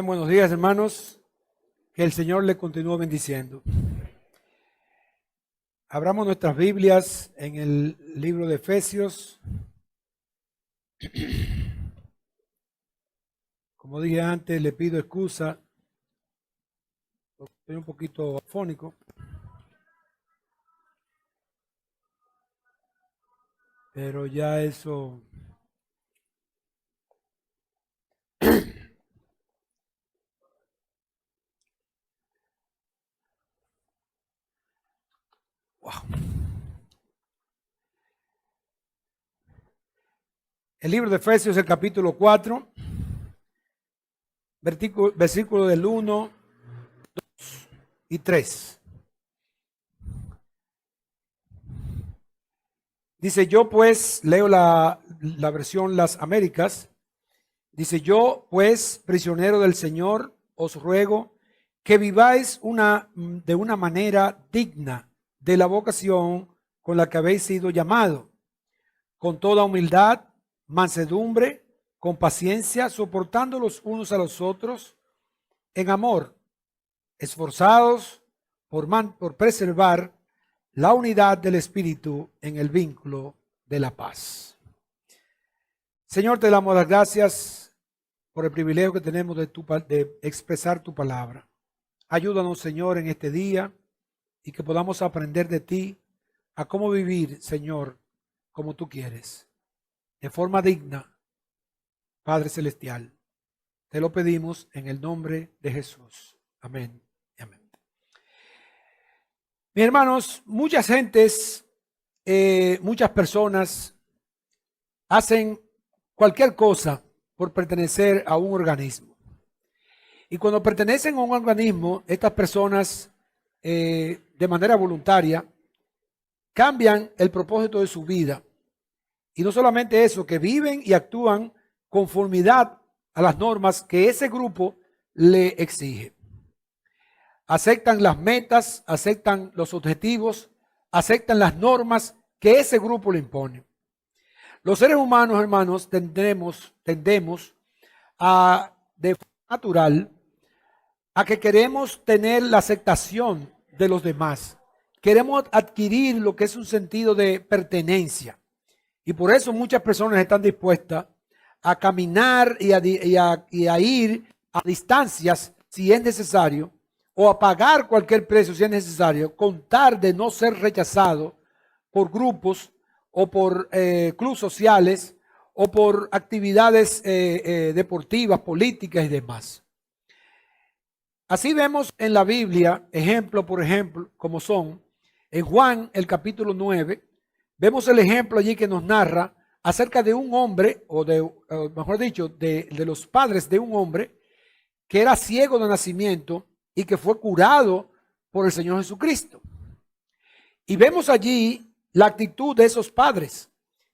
Bien, buenos días, hermanos. Que el Señor le continúe bendiciendo. Abramos nuestras Biblias en el libro de Efesios. Como dije antes, le pido excusa porque estoy un poquito afónico. Pero ya eso... Wow. El libro de Efesios, el capítulo 4, versículo del 1, 2 y 3. Dice, yo pues, leo la versión Las Américas. Dice, yo pues, prisionero del Señor, os ruego que viváis de una manera digna de la vocación con la que habéis sido llamado, con toda humildad, mansedumbre, con paciencia, soportando los unos a los otros en amor, esforzados por preservar la unidad del Espíritu en el vínculo de la paz. Señor, te damos las gracias por el privilegio que tenemos de expresar tu palabra. Ayúdanos, Señor, en este día y que podamos aprender de ti a cómo vivir, Señor, como tú quieres, de forma digna, Padre Celestial. Te lo pedimos en el nombre de Jesús. Amén. Amén. Mis hermanos, muchas personas hacen cualquier cosa por pertenecer a un organismo. Y cuando pertenecen a un organismo, estas personas de manera voluntaria cambian el propósito de su vida. Y no solamente eso, que viven y actúan conformidad a las normas que ese grupo le exige. Aceptan las metas, aceptan los objetivos, aceptan las normas que ese grupo le impone. Los seres humanos, hermanos, tendemos de forma natural a que queremos tener la aceptación de los demás. Queremos adquirir lo que es un sentido de pertenencia. Y por eso muchas personas están dispuestas a caminar y a ir a distancias si es necesario, o a pagar cualquier precio si es necesario, con tal de no ser rechazado por grupos o por clubes sociales o por actividades deportivas, políticas y demás. Así vemos en la Biblia, ejemplo por ejemplo, como son, en Juan, el capítulo 9, vemos el ejemplo allí que nos narra acerca de un hombre, mejor dicho, de los padres de un hombre que era ciego de nacimiento y que fue curado por el Señor Jesucristo. Y vemos allí la actitud de esos padres.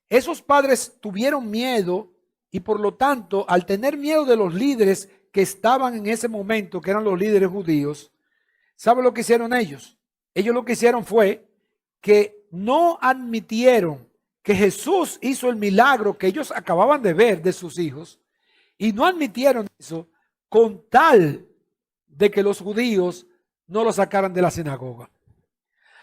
Esos padres tuvieron miedo y por lo tanto, al tener miedo de los líderes que estaban en ese momento, que eran los líderes judíos, ¿sabe lo que hicieron ellos? Ellos lo que hicieron fue que no admitieron que Jesús hizo el milagro que ellos acababan de ver de sus hijos, y no admitieron eso con tal de que los judíos no lo sacaran de la sinagoga.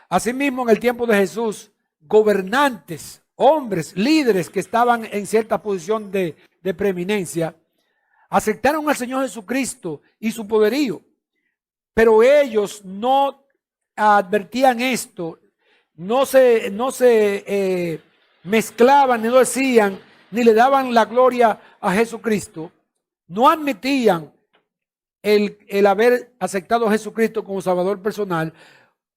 Asimismo, en el tiempo de Jesús, gobernantes, hombres, líderes que estaban en cierta posición de preeminencia, aceptaron al Señor Jesucristo y su poderío, pero ellos no advertían esto, no se mezclaban, ni lo decían, ni le daban la gloria a Jesucristo, no admitían el haber aceptado a Jesucristo como Salvador personal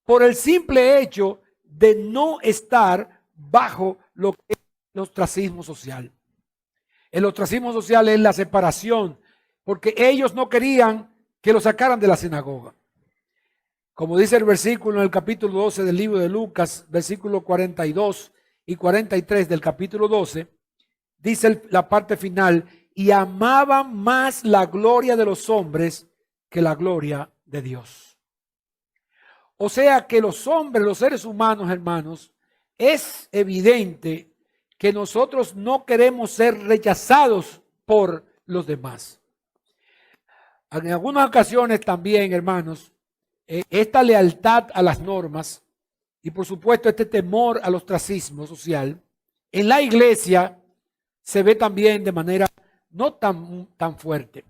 por el simple hecho de no estar bajo lo que es el ostracismo social. El ostracismo social es la separación, porque ellos no querían que lo sacaran de la sinagoga. Como dice el versículo en el capítulo 12 del libro de Lucas, versículo 42 y 43 del capítulo 12, dice la parte final, y amaban más la gloria de los hombres que la gloria de Dios. O sea que los hombres, los seres humanos, hermanos, es evidente que nosotros no queremos ser rechazados por los demás. En algunas ocasiones también, hermanos, esta lealtad a las normas y por supuesto este temor al ostracismo social, en la iglesia se ve también de manera no tan fuerte.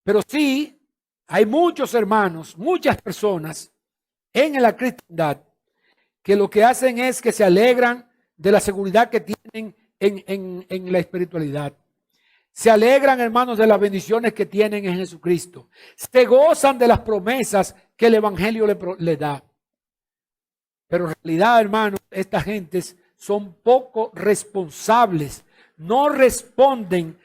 Pero sí, hay muchos hermanos, muchas personas en la cristiandad que lo que hacen es que se alegran de la seguridad que tienen en la espiritualidad. Se alegran, hermanos, de las bendiciones que tienen en Jesucristo. Se gozan de las promesas que el Evangelio le da. Pero en realidad, hermanos, estas gentes son poco responsables. No responden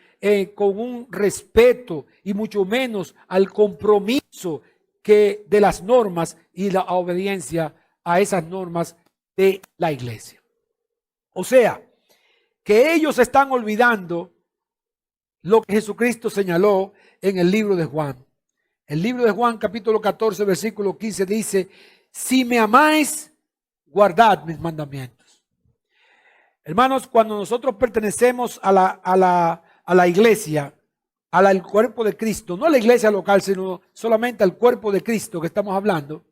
con un respeto y mucho menos al compromiso de las normas y la obediencia a esas normas de la iglesia. O sea, que ellos están olvidando lo que Jesucristo señaló en el libro de Juan. El libro de Juan, capítulo 14, versículo 15 dice: si me amáis, guardad mis mandamientos. Hermanos, cuando nosotros pertenecemos a la iglesia, al cuerpo de Cristo, no a la iglesia local, sino solamente al cuerpo de Cristo que estamos hablando,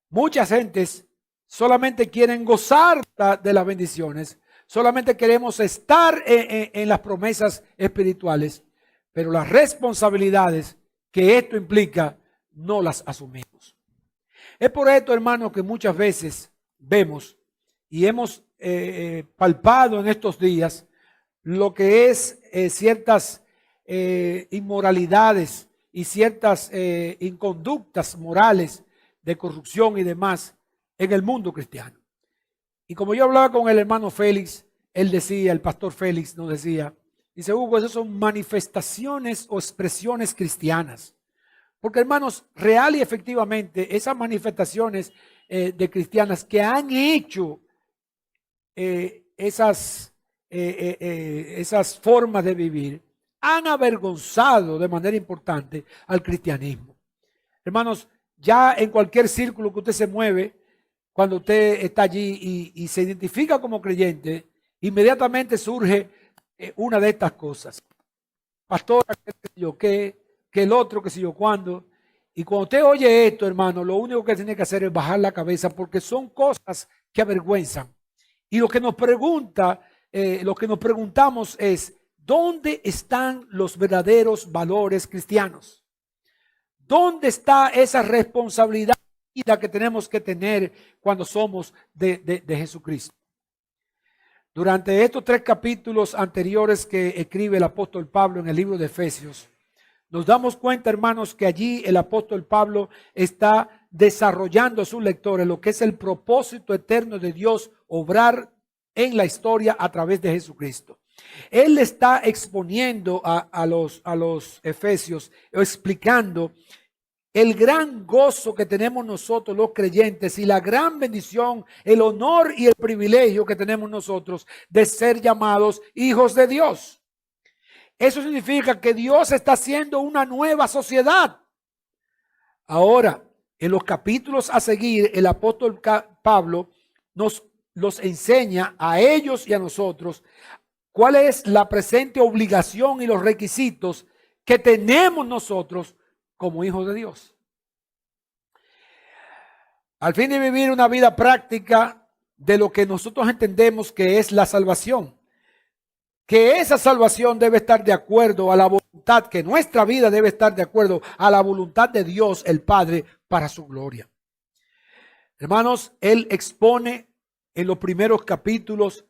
muchas gentes solamente quieren gozar de las bendiciones, solamente queremos estar en las promesas espirituales, pero las responsabilidades que esto implica no las asumimos. Es por esto, hermanos, que muchas veces vemos y hemos palpado en estos días lo que es ciertas inmoralidades y ciertas inconductas morales de corrupción y demás en el mundo cristiano. Y como yo hablaba con el hermano Félix, él decía, el pastor Félix nos decía, dice: Hugo, esas son manifestaciones o expresiones cristianas. Porque, hermanos, real y efectivamente, esas manifestaciones de cristianas que han hecho esas formas de vivir, han avergonzado de manera importante al cristianismo. Hermanos, ya en cualquier círculo que usted se mueve, cuando usted está allí y se identifica como creyente, inmediatamente surge una de estas cosas. Pastora, que el otro, que sé yo cuándo. Y cuando usted oye esto, hermano, lo único que tiene que hacer es bajar la cabeza, porque son cosas que avergüenzan. Y lo que nos preguntamos es: ¿dónde están los verdaderos valores cristianos? ¿Dónde está esa responsabilidad que tenemos que tener cuando somos de Jesucristo? Durante estos 3 capítulos anteriores que escribe el apóstol Pablo en el libro de Efesios, nos damos cuenta, hermanos, que allí el apóstol Pablo está desarrollando a sus lectores lo que es el propósito eterno de Dios obrar en la historia a través de Jesucristo. Él está exponiendo a los efesios, explicando el gran gozo que tenemos nosotros los creyentes y la gran bendición, el honor y el privilegio que tenemos nosotros de ser llamados hijos de Dios. Eso significa que Dios está haciendo una nueva sociedad. Ahora, en los capítulos a seguir, el apóstol Pablo nos enseña a ellos y a nosotros cuál es la presente obligación y los requisitos que tenemos nosotros como hijos de Dios. Al fin de vivir una vida práctica de lo que nosotros entendemos que es la salvación. Que esa salvación debe estar de acuerdo a la voluntad, que nuestra vida debe estar de acuerdo a la voluntad de Dios el Padre para su gloria. Hermanos, él expone en los primeros capítulos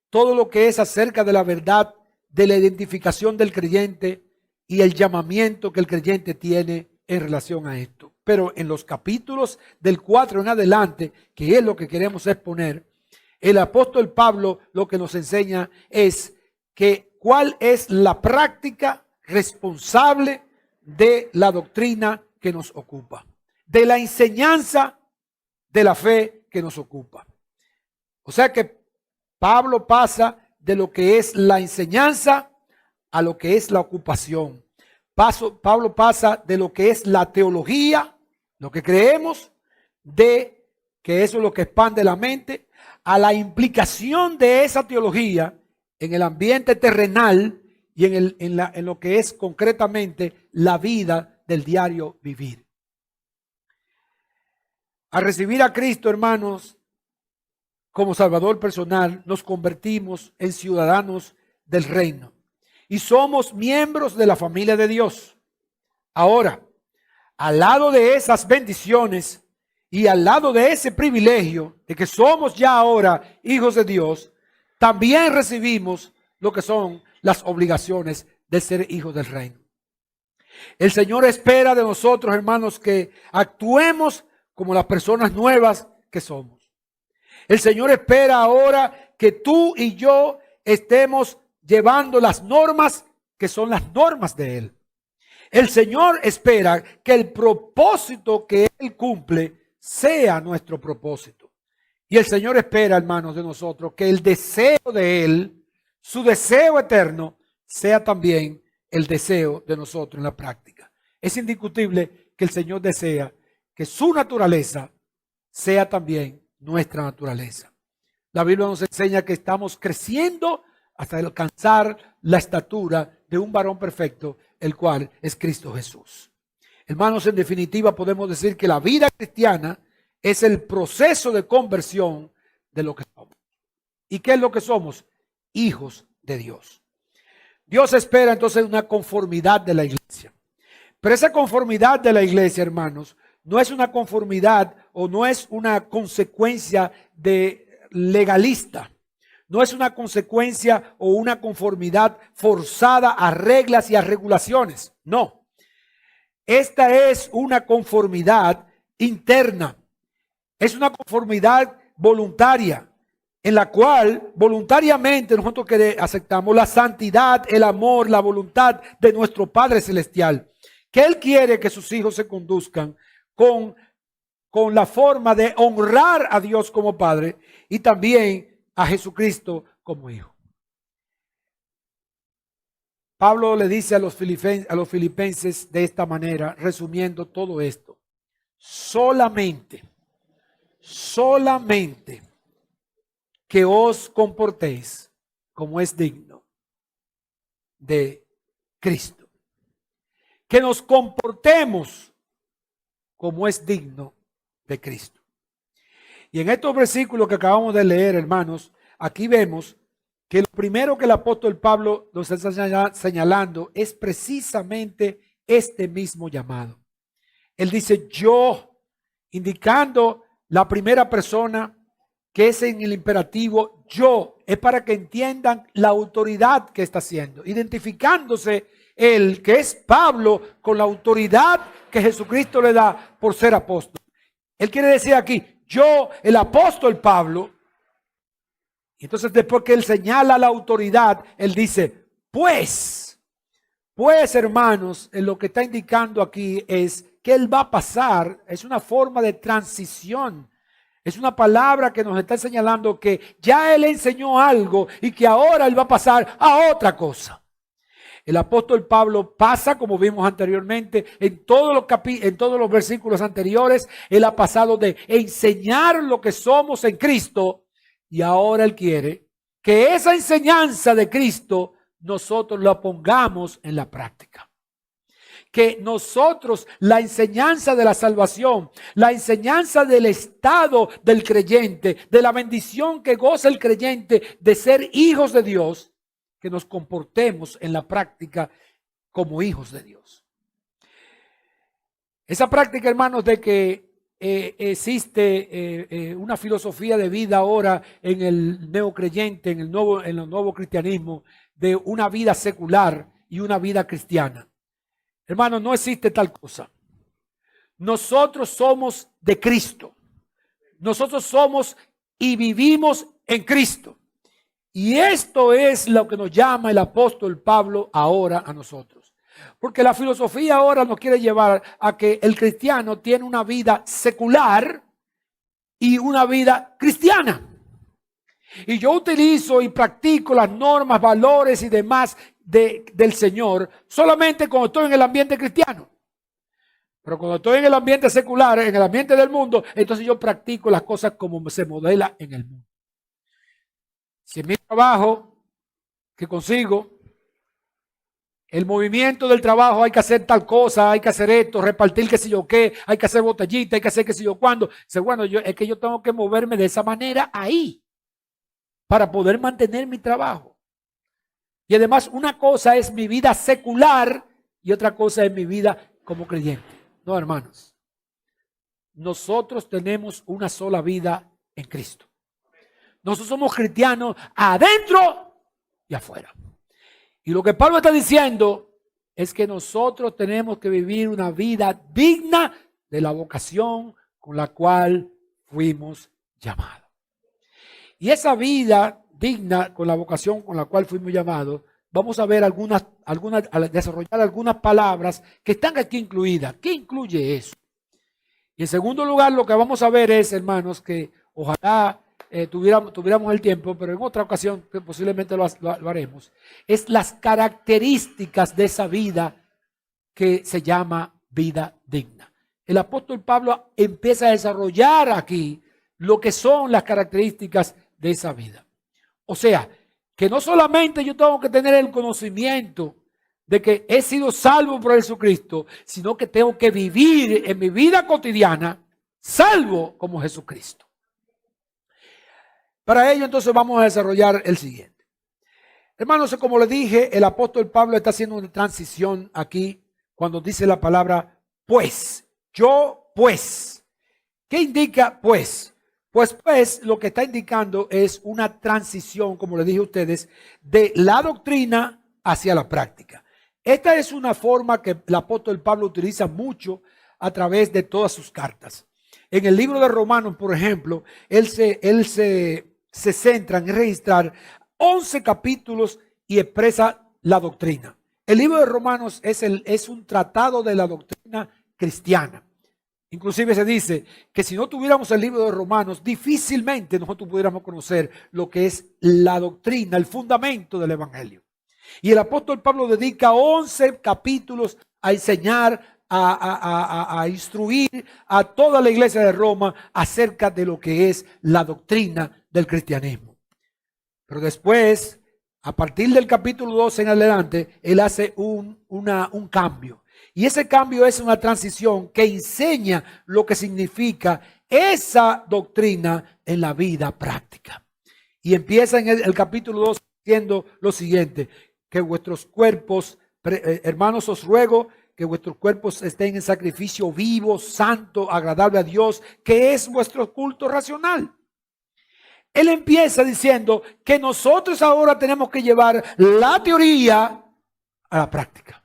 todo lo que es acerca de la verdad, de la identificación del creyente y el llamamiento que el creyente tiene en relación a esto. Pero en los capítulos del 4 en adelante, que es lo que queremos exponer, el apóstol Pablo lo que nos enseña es que cuál es la práctica responsable de la doctrina que nos ocupa, de la enseñanza de la fe que nos ocupa. O sea que Pablo pasa de lo que es la enseñanza a lo que es la ocupación. Pablo pasa de lo que es la teología, lo que creemos, de que eso es lo que expande la mente, a la implicación de esa teología en el ambiente terrenal y en lo que es concretamente la vida del diario vivir. Al recibir a Cristo, hermanos, como Salvador personal, nos convertimos en ciudadanos del reino y somos miembros de la familia de Dios. Ahora, al lado de esas bendiciones y al lado de ese privilegio de que somos ya ahora hijos de Dios, también recibimos lo que son las obligaciones de ser hijos del reino. El Señor espera de nosotros, hermanos, que actuemos como las personas nuevas que somos. El Señor espera ahora que tú y yo estemos llevando las normas que son las normas de Él. El Señor espera que el propósito que Él cumple sea nuestro propósito. Y el Señor espera, hermanos, de nosotros que el deseo de Él, su deseo eterno, sea también el deseo de nosotros en la práctica. Es indiscutible que el Señor desea que su naturaleza sea también nuestra naturaleza. La Biblia nos enseña que estamos creciendo hasta alcanzar la estatura de un varón perfecto, el cual es Cristo Jesús. Hermanos, en definitiva podemos decir que la vida cristiana es el proceso de conversión de lo que somos. ¿Y qué es lo que somos? Hijos de Dios. Dios espera entonces una conformidad de la iglesia. Pero esa conformidad de la iglesia, hermanos, no es una conformidad o no es una consecuencia de legalista. No es una consecuencia o una conformidad forzada a reglas y a regulaciones. No. Esta es una conformidad interna. Es una conformidad voluntaria en la cual voluntariamente nosotros aceptamos la santidad, el amor, la voluntad de nuestro Padre Celestial. Que Él quiere que sus hijos se conduzcan con la forma de honrar a Dios como Padre y también a Jesucristo como Hijo. Pablo le dice a los filipenses de esta manera, resumiendo todo esto: solamente que os comportéis como es digno de Cristo. Que nos comportemos como es digno de Cristo. Y en estos versículos que acabamos de leer, hermanos, aquí vemos que lo primero que el apóstol Pablo nos está señalando es precisamente este mismo llamado. Él dice yo, indicando la primera persona que es en el imperativo yo, es para que entiendan la autoridad que está haciendo, identificándose él, que es Pablo, con la autoridad que Jesucristo le da por ser apóstol. Él quiere decir aquí, yo, el apóstol Pablo. Y entonces después que él señala la autoridad, él dice, pues hermanos, en lo que está indicando aquí es que él va a pasar, es una forma de transición. Es una palabra que nos está señalando que ya él enseñó algo y que ahora él va a pasar a otra cosa. El apóstol Pablo pasa, como vimos anteriormente, en todos los versículos anteriores, él ha pasado de enseñar lo que somos en Cristo y ahora él quiere que esa enseñanza de Cristo nosotros la pongamos en la práctica. Que nosotros, la enseñanza de la salvación, la enseñanza del estado del creyente, de la bendición que goza el creyente de ser hijos de Dios, que nos comportemos en la práctica como hijos de Dios. Esa práctica, hermanos, de que existe una filosofía de vida ahora en el neocreyente, en el nuevo cristianismo, de una vida secular y una vida cristiana. Hermanos, no existe tal cosa. Nosotros somos de Cristo. Nosotros somos y vivimos en Cristo. Y esto es lo que nos llama el apóstol Pablo ahora a nosotros. Porque la filosofía ahora nos quiere llevar a que el cristiano tiene una vida secular y una vida cristiana. Y yo utilizo y practico las normas, valores y demás del Señor solamente cuando estoy en el ambiente cristiano. Pero cuando estoy en el ambiente secular, en el ambiente del mundo, entonces yo practico las cosas como se modela en el mundo. Si en mi trabajo que consigo el movimiento del trabajo, hay que hacer tal cosa, hay que hacer esto, repartir qué sé yo qué, hay que hacer botellita, hay que hacer qué sé yo cuándo. Dice, bueno, es que yo tengo que moverme de esa manera ahí para poder mantener mi trabajo. Y además una cosa es mi vida secular y otra cosa es mi vida como creyente. No, hermanos. Nosotros tenemos una sola vida en Cristo. Nosotros somos cristianos adentro y afuera. Y lo que Pablo está diciendo es que nosotros tenemos que vivir una vida digna de la vocación con la cual fuimos llamados. Y esa vida digna con la vocación con la cual fuimos llamados, vamos a ver desarrollar algunas palabras que están aquí incluidas. ¿Qué incluye eso? Y en segundo lugar, lo que vamos a ver es, hermanos, que ojalá tuviéramos el tiempo, pero en otra ocasión que posiblemente lo haremos, es las características de esa vida que se llama vida digna. El apóstol Pablo empieza a desarrollar aquí lo que son las características de esa vida. O sea, que no solamente yo tengo que tener el conocimiento de que he sido salvo por Jesucristo, sino que tengo que vivir en mi vida cotidiana salvo como Jesucristo. Para ello entonces vamos a desarrollar el siguiente. Hermanos, como les dije, el apóstol Pablo está haciendo una transición aquí cuando dice la palabra pues. Yo pues. ¿Qué indica pues? Pues lo que está indicando es una transición, como les dije a ustedes, de la doctrina hacia la práctica. Esta es una forma que el apóstol Pablo utiliza mucho a través de todas sus cartas. En el libro de Romanos, por ejemplo, él se centra en registrar 11 capítulos y expresa la doctrina. El libro de Romanos es un tratado de la doctrina cristiana. Inclusive se dice que si no tuviéramos el libro de Romanos, difícilmente nosotros pudiéramos conocer lo que es la doctrina, el fundamento del evangelio. Y el apóstol Pablo dedica 11 capítulos a enseñar, a instruir a toda la iglesia de Roma acerca de lo que es la doctrina del cristianismo. Pero después, a partir del capítulo 12 en adelante, él hace un cambio. Y ese cambio es una transición que enseña lo que significa esa doctrina en la vida práctica. Y empieza en el capítulo 2 diciendo lo siguiente, que vuestros cuerpos, hermanos, os ruego que vuestros cuerpos estén en sacrificio vivo, santo, agradable a Dios, que es vuestro culto racional. Él empieza diciendo que nosotros ahora tenemos que llevar la teoría a la práctica.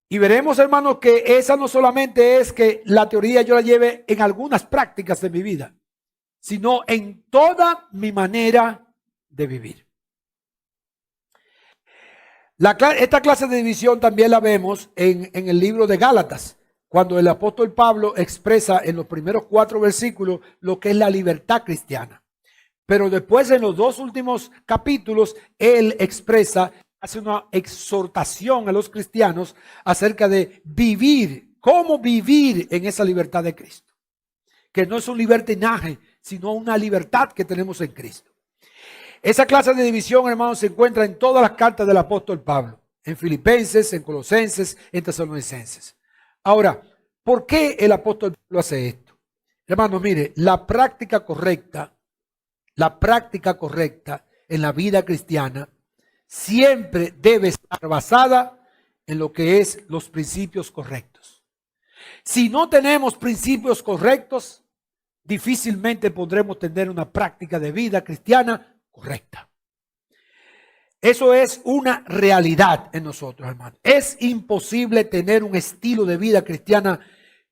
Y veremos, hermanos, que esa no solamente es que la teoría yo la lleve en algunas prácticas de mi vida, sino en toda mi manera de vivir. Esta clase de división también la vemos en el libro de Gálatas, cuando el apóstol Pablo expresa en los primeros 4 versículos lo que es la libertad cristiana. Pero después en los 2 últimos capítulos, él hace una exhortación a los cristianos acerca de vivir, cómo vivir en esa libertad de Cristo. Que no es un libertinaje, sino una libertad que tenemos en Cristo. Esa clase de división, hermanos, se encuentra en todas las cartas del apóstol Pablo. En Filipenses, en Colosenses, en Tesalonicenses. Ahora, ¿por qué el apóstol Pablo hace esto? Hermanos, mire, la práctica correcta en la vida cristiana siempre debe estar basada en lo que es los principios correctos. Si no tenemos principios correctos, difícilmente podremos tener una práctica de vida cristiana correcta. Eso es una realidad en nosotros, hermanos. Es imposible tener un estilo de vida cristiana,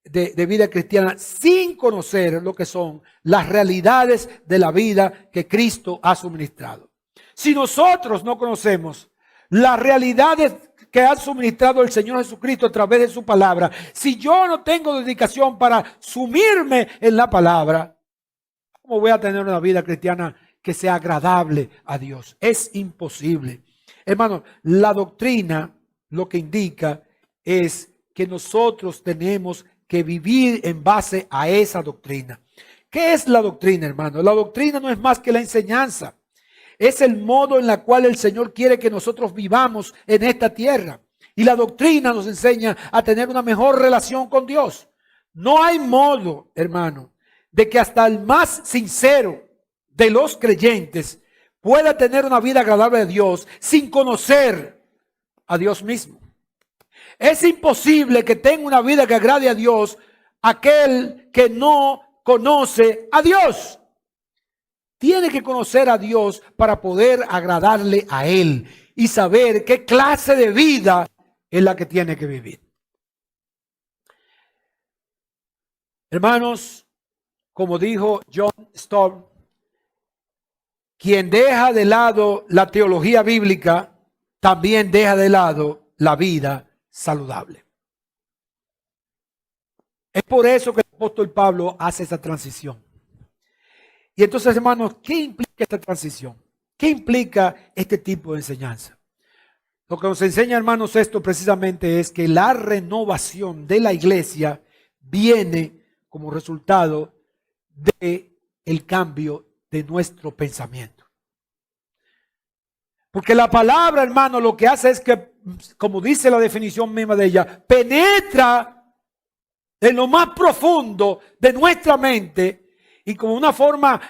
de vida cristiana sin conocer lo que son las realidades de la vida que Cristo ha suministrado. Si nosotros no conocemos las realidades que ha suministrado el Señor Jesucristo a través de su palabra, si yo no tengo dedicación para sumirme en la palabra, ¿cómo voy a tener una vida cristiana que sea agradable a Dios? Es imposible. Hermano, la doctrina lo que indica es que nosotros tenemos que vivir en base a esa doctrina. ¿Qué es la doctrina, hermano? La doctrina no es más que la enseñanza. es el modo en el cual el Señor quiere que nosotros vivamos en esta tierra. Y la doctrina nos enseña a tener una mejor relación con Dios. No hay modo, hermano, de que hasta el más sincero de los creyentes pueda tener una vida agradable a Dios sin conocer a Dios mismo. Es imposible que tenga una vida que agrade a Dios aquel que no conoce a Dios. Tiene que conocer a Dios para poder agradarle a Él y saber qué clase de vida es la que tiene que vivir. Hermanos, como dijo John Stott, quien deja de lado la teología bíblica, también deja de lado la vida saludable. Es por eso que el apóstol Pablo hace esa transición. Y entonces, hermanos, ¿qué implica esta transición? ¿Qué implica este tipo de enseñanza? Lo que nos enseña, hermanos, esto precisamente es que la renovación de la iglesia viene como resultado del cambio de nuestro pensamiento. Porque la palabra, hermano, lo que hace es que, como dice la definición misma de ella, penetra en lo más profundo de nuestra mente y como una forma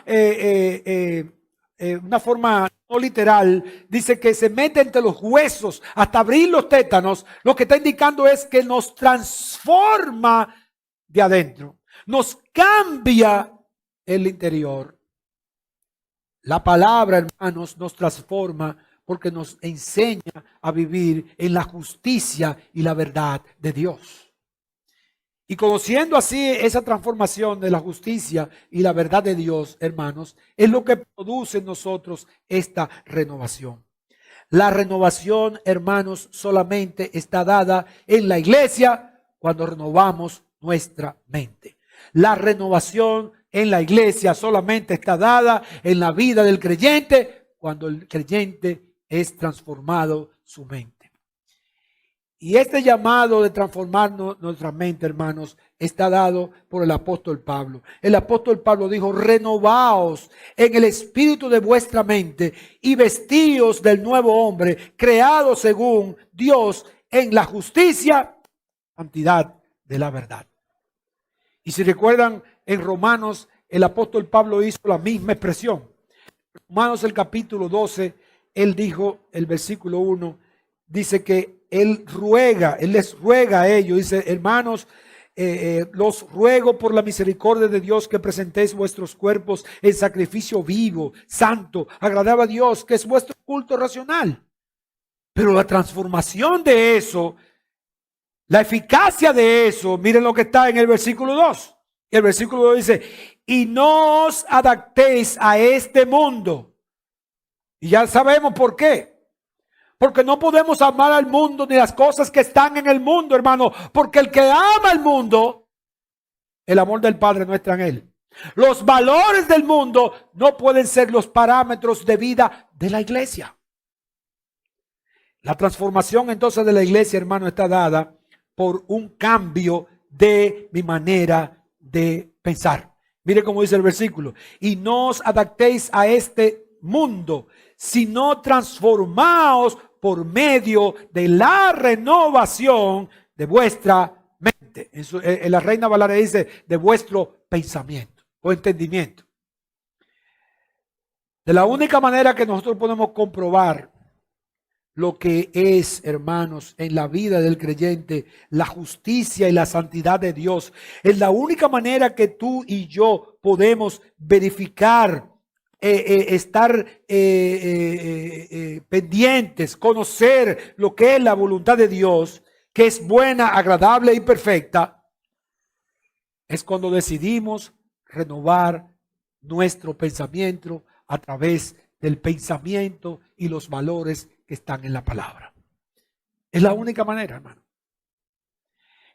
no literal, dice que se mete entre los huesos hasta abrir los tétanos. Lo que está indicando es que nos transforma de adentro, nos cambia el interior. La palabra, hermanos, nos transforma porque nos enseña a vivir en la justicia y la verdad de Dios. Y conociendo así esa transformación de la justicia y la verdad de Dios, hermanos, es lo que produce en nosotros esta renovación. La renovación, hermanos, solamente está dada en la iglesia cuando renovamos nuestra mente. La renovación en la iglesia solamente está dada en la vida del creyente cuando el creyente es transformado su mente. Y este llamado de transformar nuestra mente, hermanos, está dado por el apóstol Pablo. El apóstol Pablo dijo: renovaos en el espíritu de vuestra mente y vestíos del nuevo hombre, creado según Dios en la justicia, santidad de la verdad. Y si recuerdan, en Romanos, el apóstol Pablo hizo la misma expresión. Romanos, el capítulo 12, él dijo, el versículo 1, dice que él les ruega a ellos, dice: hermanos, los ruego por la misericordia de Dios que presentéis vuestros cuerpos en sacrificio vivo, santo, agradable a Dios, que es vuestro culto racional. Pero la transformación de eso, la eficacia de eso, miren lo que está en el versículo 2. El versículo 2 dice: y no os adaptéis a este mundo. Y ya sabemos por qué. Porque no podemos amar al mundo ni las cosas que están en el mundo, hermano. Porque el que ama al mundo, el amor del Padre no está en él. Los valores del mundo no pueden ser los parámetros de vida de la iglesia. La transformación entonces de la iglesia, hermano, está dada por un cambio de mi manera de pensar. Mire cómo dice el versículo: y no os adaptéis a este mundo, sino transformaos por medio de la renovación de vuestra mente. En la Reina Valera dice: de vuestro pensamiento o entendimiento. De la única manera que nosotros podemos comprobar lo que es, hermanos, en la vida del creyente, la justicia y la santidad de Dios, es la única manera que tú y yo podemos verificar, estar pendientes, conocer lo que es la voluntad de Dios, que es buena, agradable y perfecta, es cuando decidimos renovar nuestro pensamiento a través del pensamiento y los valores que están en la palabra. Es la única manera, hermano.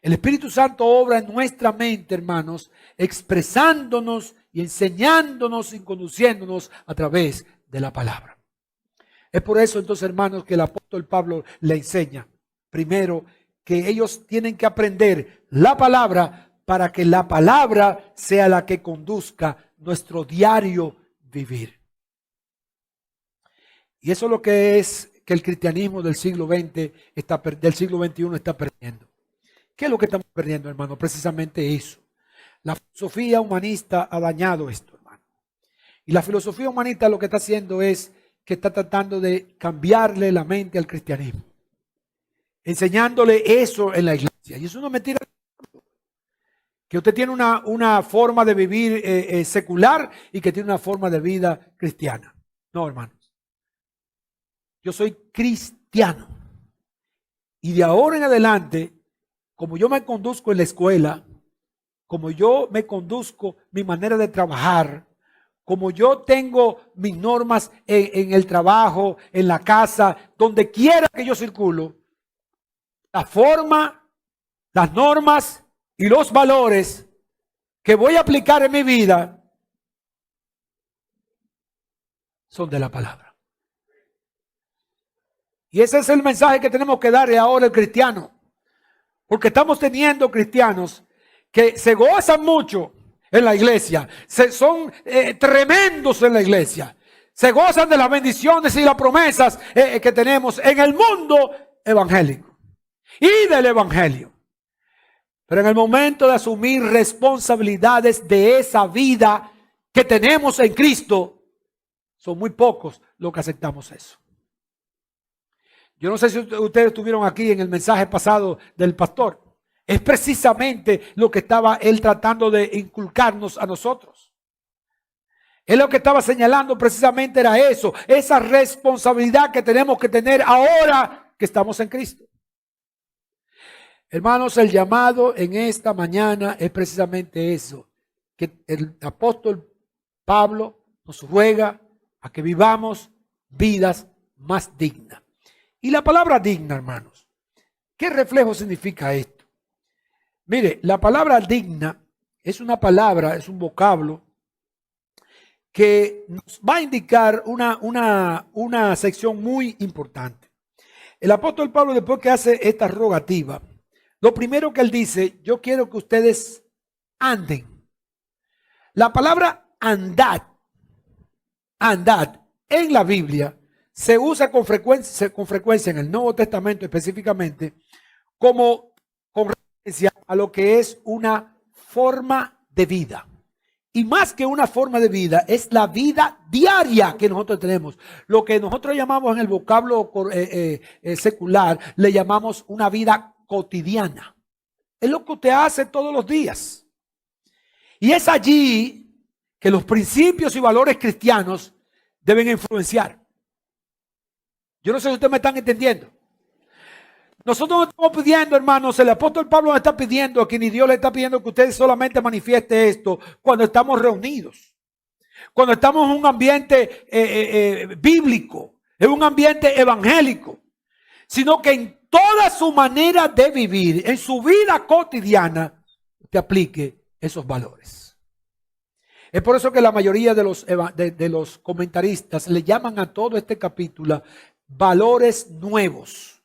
El Espíritu Santo obra en nuestra mente, hermanos, expresándonos y enseñándonos y conduciéndonos a través de la palabra. Es por eso entonces, hermanos, que el apóstol Pablo le enseña, primero, que ellos tienen que aprender la palabra para que la palabra sea la que conduzca nuestro diario vivir. Y eso es lo que es que el cristianismo del siglo XX del siglo XXI está perdiendo. ¿Qué es lo que estamos perdiendo, hermano? Precisamente eso. La filosofía humanista ha dañado esto, hermano. Y la filosofía humanista lo que está haciendo es que está tratando de cambiarle la mente al cristianismo, enseñándole eso en la iglesia. Y eso no es mentira. Que usted tiene una forma de vivir secular y que tiene una forma de vida cristiana. No, hermanos. Yo soy cristiano. Y de ahora en adelante, como yo me conduzco en la escuela, como yo me conduzco mi manera de trabajar, como yo tengo mis normas en el trabajo, en la casa, donde quiera que yo circulo, la forma, las normas y los valores que voy a aplicar en mi vida son de la palabra. Y ese es el mensaje que tenemos que darle ahora al cristiano. Porque estamos teniendo cristianos que se gozan mucho en la iglesia. Son tremendos en la iglesia. Se gozan de las bendiciones y las promesas que tenemos en el mundo evangélico y del evangelio. Pero en el momento de asumir responsabilidades de esa vida que tenemos en Cristo, son muy pocos los que aceptamos eso. Yo no sé si ustedes estuvieron aquí en el mensaje pasado del pastor. Es precisamente lo que estaba él tratando de inculcarnos a nosotros. Él lo que estaba señalando precisamente era eso, esa responsabilidad que tenemos que tener ahora que estamos en Cristo. Hermanos, el llamado en esta mañana es precisamente eso, que el apóstol Pablo nos ruega a que vivamos vidas más dignas. Y la palabra digna, hermanos, ¿qué reflejo significa esto? Mire, la palabra digna es una palabra, es un vocablo que nos va a indicar una sección muy importante. El apóstol Pablo, después que hace esta rogativa, lo primero que él dice, yo quiero que ustedes anden. La palabra andad en la Biblia se usa con frecuencia en el Nuevo Testamento específicamente como con referencia a lo que es una forma de vida. Y más que una forma de vida, es la vida diaria que nosotros tenemos. Lo que nosotros llamamos en el vocablo secular, le llamamos una vida cotidiana. Es lo que usted hace todos los días. Y es allí que los principios y valores cristianos deben influenciar. Yo no sé si ustedes me están entendiendo. Nosotros no estamos pidiendo, hermanos, el apóstol Pablo nos está pidiendo, aquí ni Dios le está pidiendo que ustedes solamente manifieste esto cuando estamos reunidos. Cuando estamos en un ambiente bíblico, en un ambiente evangélico. Sino que en toda su manera de vivir, en su vida cotidiana, te aplique esos valores. Es por eso que la mayoría de los comentaristas le llaman a todo este capítulo valores nuevos.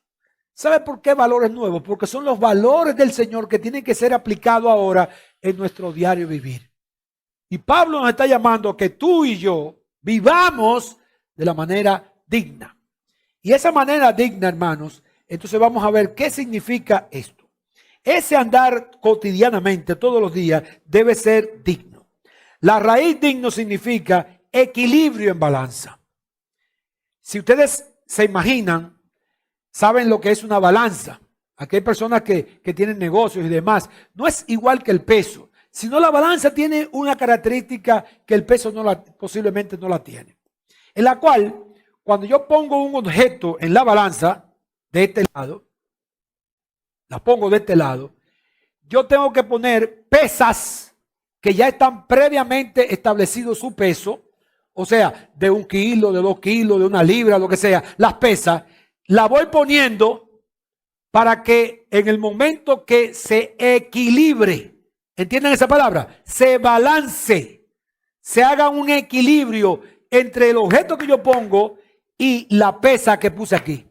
¿Sabe por qué valores nuevos? Porque son los valores del Señor que tienen que ser aplicados ahora en nuestro diario vivir. Y Pablo nos está llamando a que tú y yo vivamos de la manera digna. Y esa manera digna, hermanos, entonces vamos a ver qué significa esto. Ese andar cotidianamente, todos los días, debe ser digno. La raíz digno significa equilibrio en balanza. Si ustedes se imaginan, saben lo que es una balanza. Aquí hay personas que tienen negocios y demás. No es igual que el peso, sino la balanza tiene una característica que el peso posiblemente no la tiene. En la cual, cuando yo pongo un objeto en la balanza, de este lado, la pongo de este lado, yo tengo que poner pesas que ya están previamente establecido su peso, o sea, de 1 kilo, de 2 kilos, de 1 libra, lo que sea, las pesas, la voy poniendo para que en el momento que se equilibre, ¿entienden esa palabra? Se balance, se haga un equilibrio entre el objeto que yo pongo y la pesa que puse aquí.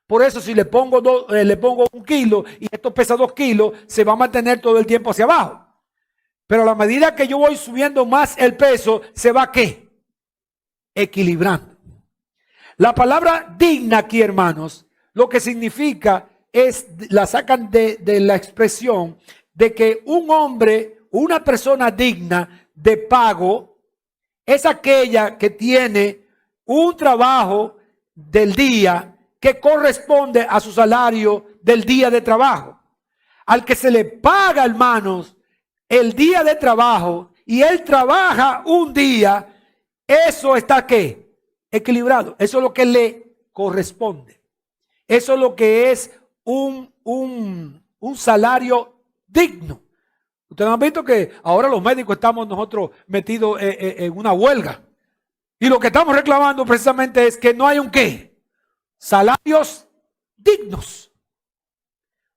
Por eso si le pongo 1 kilo y esto pesa 2 kilos, se va a mantener todo el tiempo hacia abajo. Pero a la medida que yo voy subiendo más el peso, se va ¿qué? Equilibrando. La palabra digna aquí, hermanos, lo que significa es, la sacan de la expresión de que un hombre, una persona digna de pago, es aquella que tiene un trabajo del día que corresponde a su salario del día de trabajo. Al que se le paga, hermanos, el día de trabajo y él trabaja un día, eso está ¿qué? Equilibrado. Eso es lo que le corresponde. Eso es lo que es un salario digno. Ustedes han visto que ahora los médicos estamos nosotros metidos en una huelga. Y lo que estamos reclamando precisamente es que no hay un ¿qué? Salarios dignos.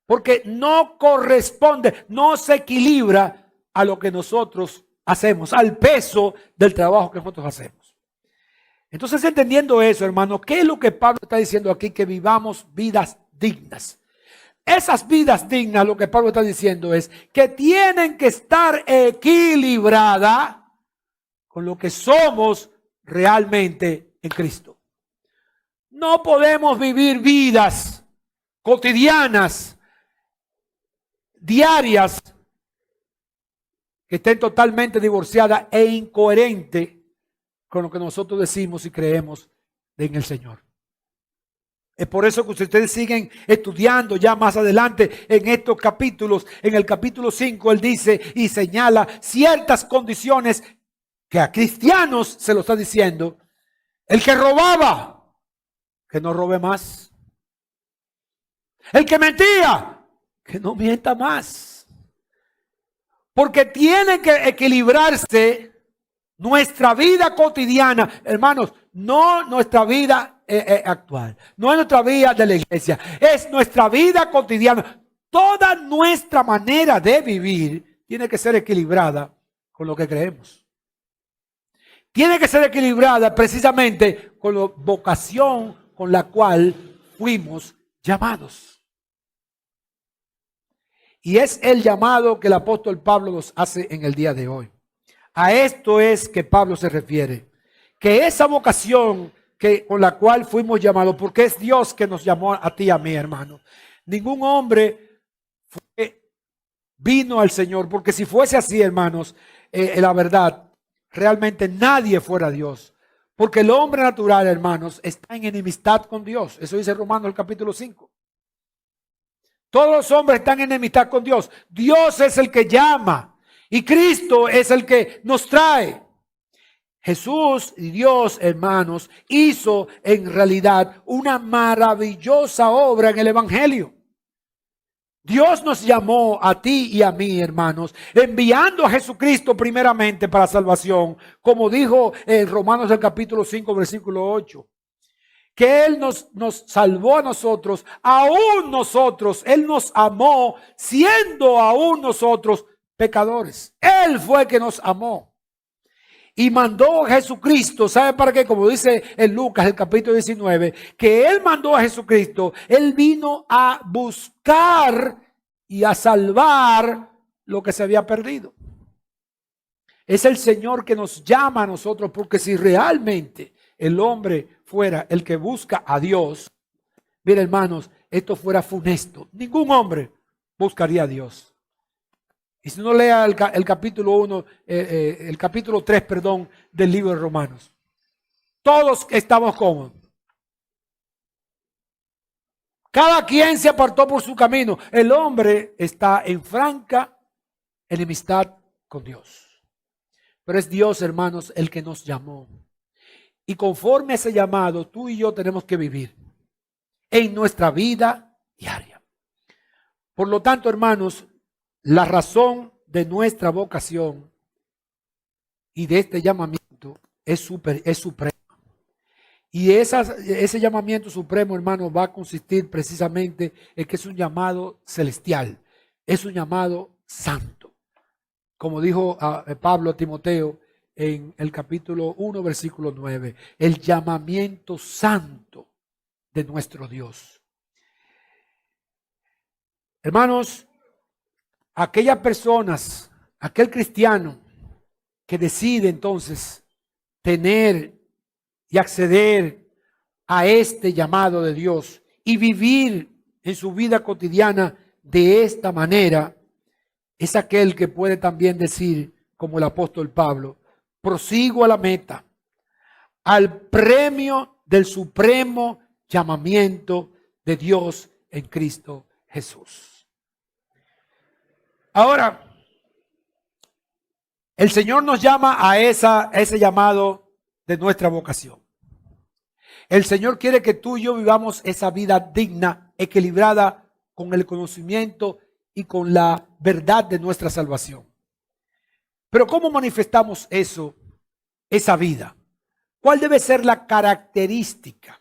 Porque no corresponde, no se equilibra a lo que nosotros hacemos, al peso del trabajo que nosotros hacemos. Entonces, entendiendo eso, hermano, ¿qué es lo que Pablo está diciendo aquí? Que vivamos vidas dignas. Esas vidas dignas, lo que Pablo está diciendo es que tienen que estar equilibradas con lo que somos realmente en Cristo. No podemos vivir vidas cotidianas, diarias, que estén totalmente divorciadas e incoherentes con lo que nosotros decimos y creemos en el Señor. Es por eso que ustedes siguen estudiando ya más adelante en estos capítulos. En el capítulo 5 él dice y señala ciertas condiciones que a cristianos se lo está diciendo. El que robaba, que no robe más. El que mentía, que no mienta más. Porque tiene que equilibrarse nuestra vida cotidiana, hermanos, no nuestra vida actual, no es nuestra vida de la iglesia, es nuestra vida cotidiana. Toda nuestra manera de vivir tiene que ser equilibrada con lo que creemos. Tiene que ser equilibrada precisamente con la vocación con la cual fuimos llamados. Y es el llamado que el apóstol Pablo nos hace en el día de hoy. A esto es que Pablo se refiere. Que esa vocación con la cual fuimos llamados, porque es Dios que nos llamó a ti y a mí, hermano. Ningún hombre vino al Señor, porque si fuese así, hermanos, la verdad, realmente nadie fuera Dios. Porque el hombre natural, hermanos, está en enemistad con Dios. Eso dice Romanos el capítulo 5. Todos los hombres están en enemistad con Dios. Dios es el que llama y Cristo es el que nos trae. Jesús y Dios, hermanos, hizo en realidad una maravillosa obra en el Evangelio. Dios nos llamó a ti y a mí, hermanos, enviando a Jesucristo primeramente para salvación, como dijo en Romanos el capítulo 5, versículo 8. Que Él nos salvó a nosotros, aún nosotros, Él nos amó, siendo aún nosotros pecadores. Él fue el que nos amó. Y mandó a Jesucristo, ¿sabe para qué? Como dice en Lucas, el capítulo 19, que Él mandó a Jesucristo, Él vino a buscar y a salvar lo que se había perdido. Es el Señor que nos llama a nosotros, porque si realmente el hombre fuera el que busca a Dios, mira, hermanos, esto fuera funesto. Ningún hombre buscaría a Dios. Y si uno lea el capítulo 1, el capítulo 3, perdón, del libro de Romanos, todos estamos cómodos. Cada quien se apartó por su camino. El hombre está en franca enemistad con Dios. Pero es Dios, hermanos, el que nos llamó. Y conforme a ese llamado, tú y yo tenemos que vivir en nuestra vida diaria. Por lo tanto, hermanos, la razón de nuestra vocación y de este llamamiento es suprema. Y ese llamamiento supremo, hermano, va a consistir precisamente en que es un llamado celestial, es un llamado santo. Como dijo Pablo a Timoteo en el capítulo 1, versículo 9, el llamamiento santo de nuestro Dios. Hermanos, aquellas personas, aquel cristiano que decide entonces tener y acceder a este llamado de Dios y vivir en su vida cotidiana de esta manera, es aquel que puede también decir, como el apóstol Pablo, prosigo a la meta, al premio del supremo llamamiento de Dios en Cristo Jesús. Ahora, el Señor nos llama a ese llamado de nuestra vocación. El Señor quiere que tú y yo vivamos esa vida digna, equilibrada con el conocimiento y con la verdad de nuestra salvación. Pero ¿cómo manifestamos esa vida? ¿Cuál debe ser la característica?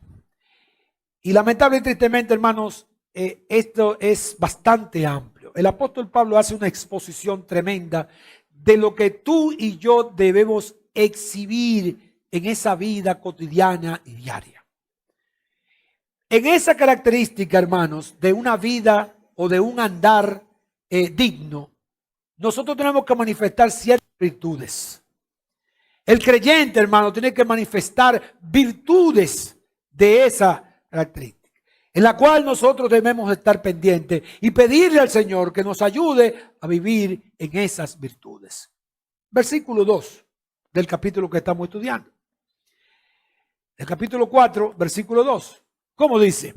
Y lamentablemente, tristemente, hermanos, esto es bastante amplio. El apóstol Pablo hace una exposición tremenda de lo que tú y yo debemos exhibir en esa vida cotidiana y diaria. En esa característica, hermanos, de una vida o de un andar digno, nosotros tenemos que manifestar ciertas virtudes. El creyente, hermano, tiene que manifestar virtudes de esa característica, en la cual nosotros debemos estar pendientes y pedirle al Señor que nos ayude a vivir en esas virtudes. Versículo 2 del capítulo que estamos estudiando. El capítulo 4, versículo 2. ¿Cómo dice?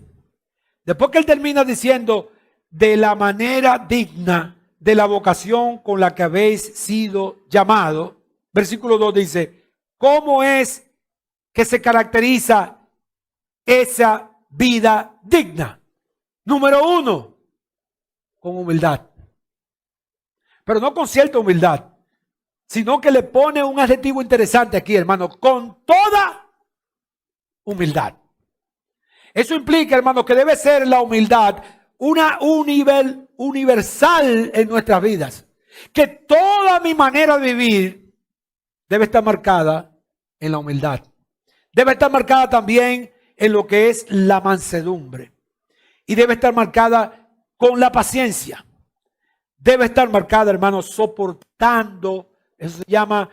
Después que él termina diciendo, de la manera digna de la vocación con la que habéis sido llamado, versículo 2 dice, ¿cómo es que se caracteriza esa vida digna? Número 1, con humildad. Pero no con cierta humildad, sino que le pone un adjetivo interesante aquí, hermano, con toda humildad. Eso implica, hermano, que debe ser la humildad un nivel universal en nuestras vidas. Que toda mi manera de vivir debe estar marcada en la humildad. Debe estar marcada también en lo que es la mansedumbre. Y debe estar marcada con la paciencia. Debe estar marcada, hermano, soportando. Eso se llama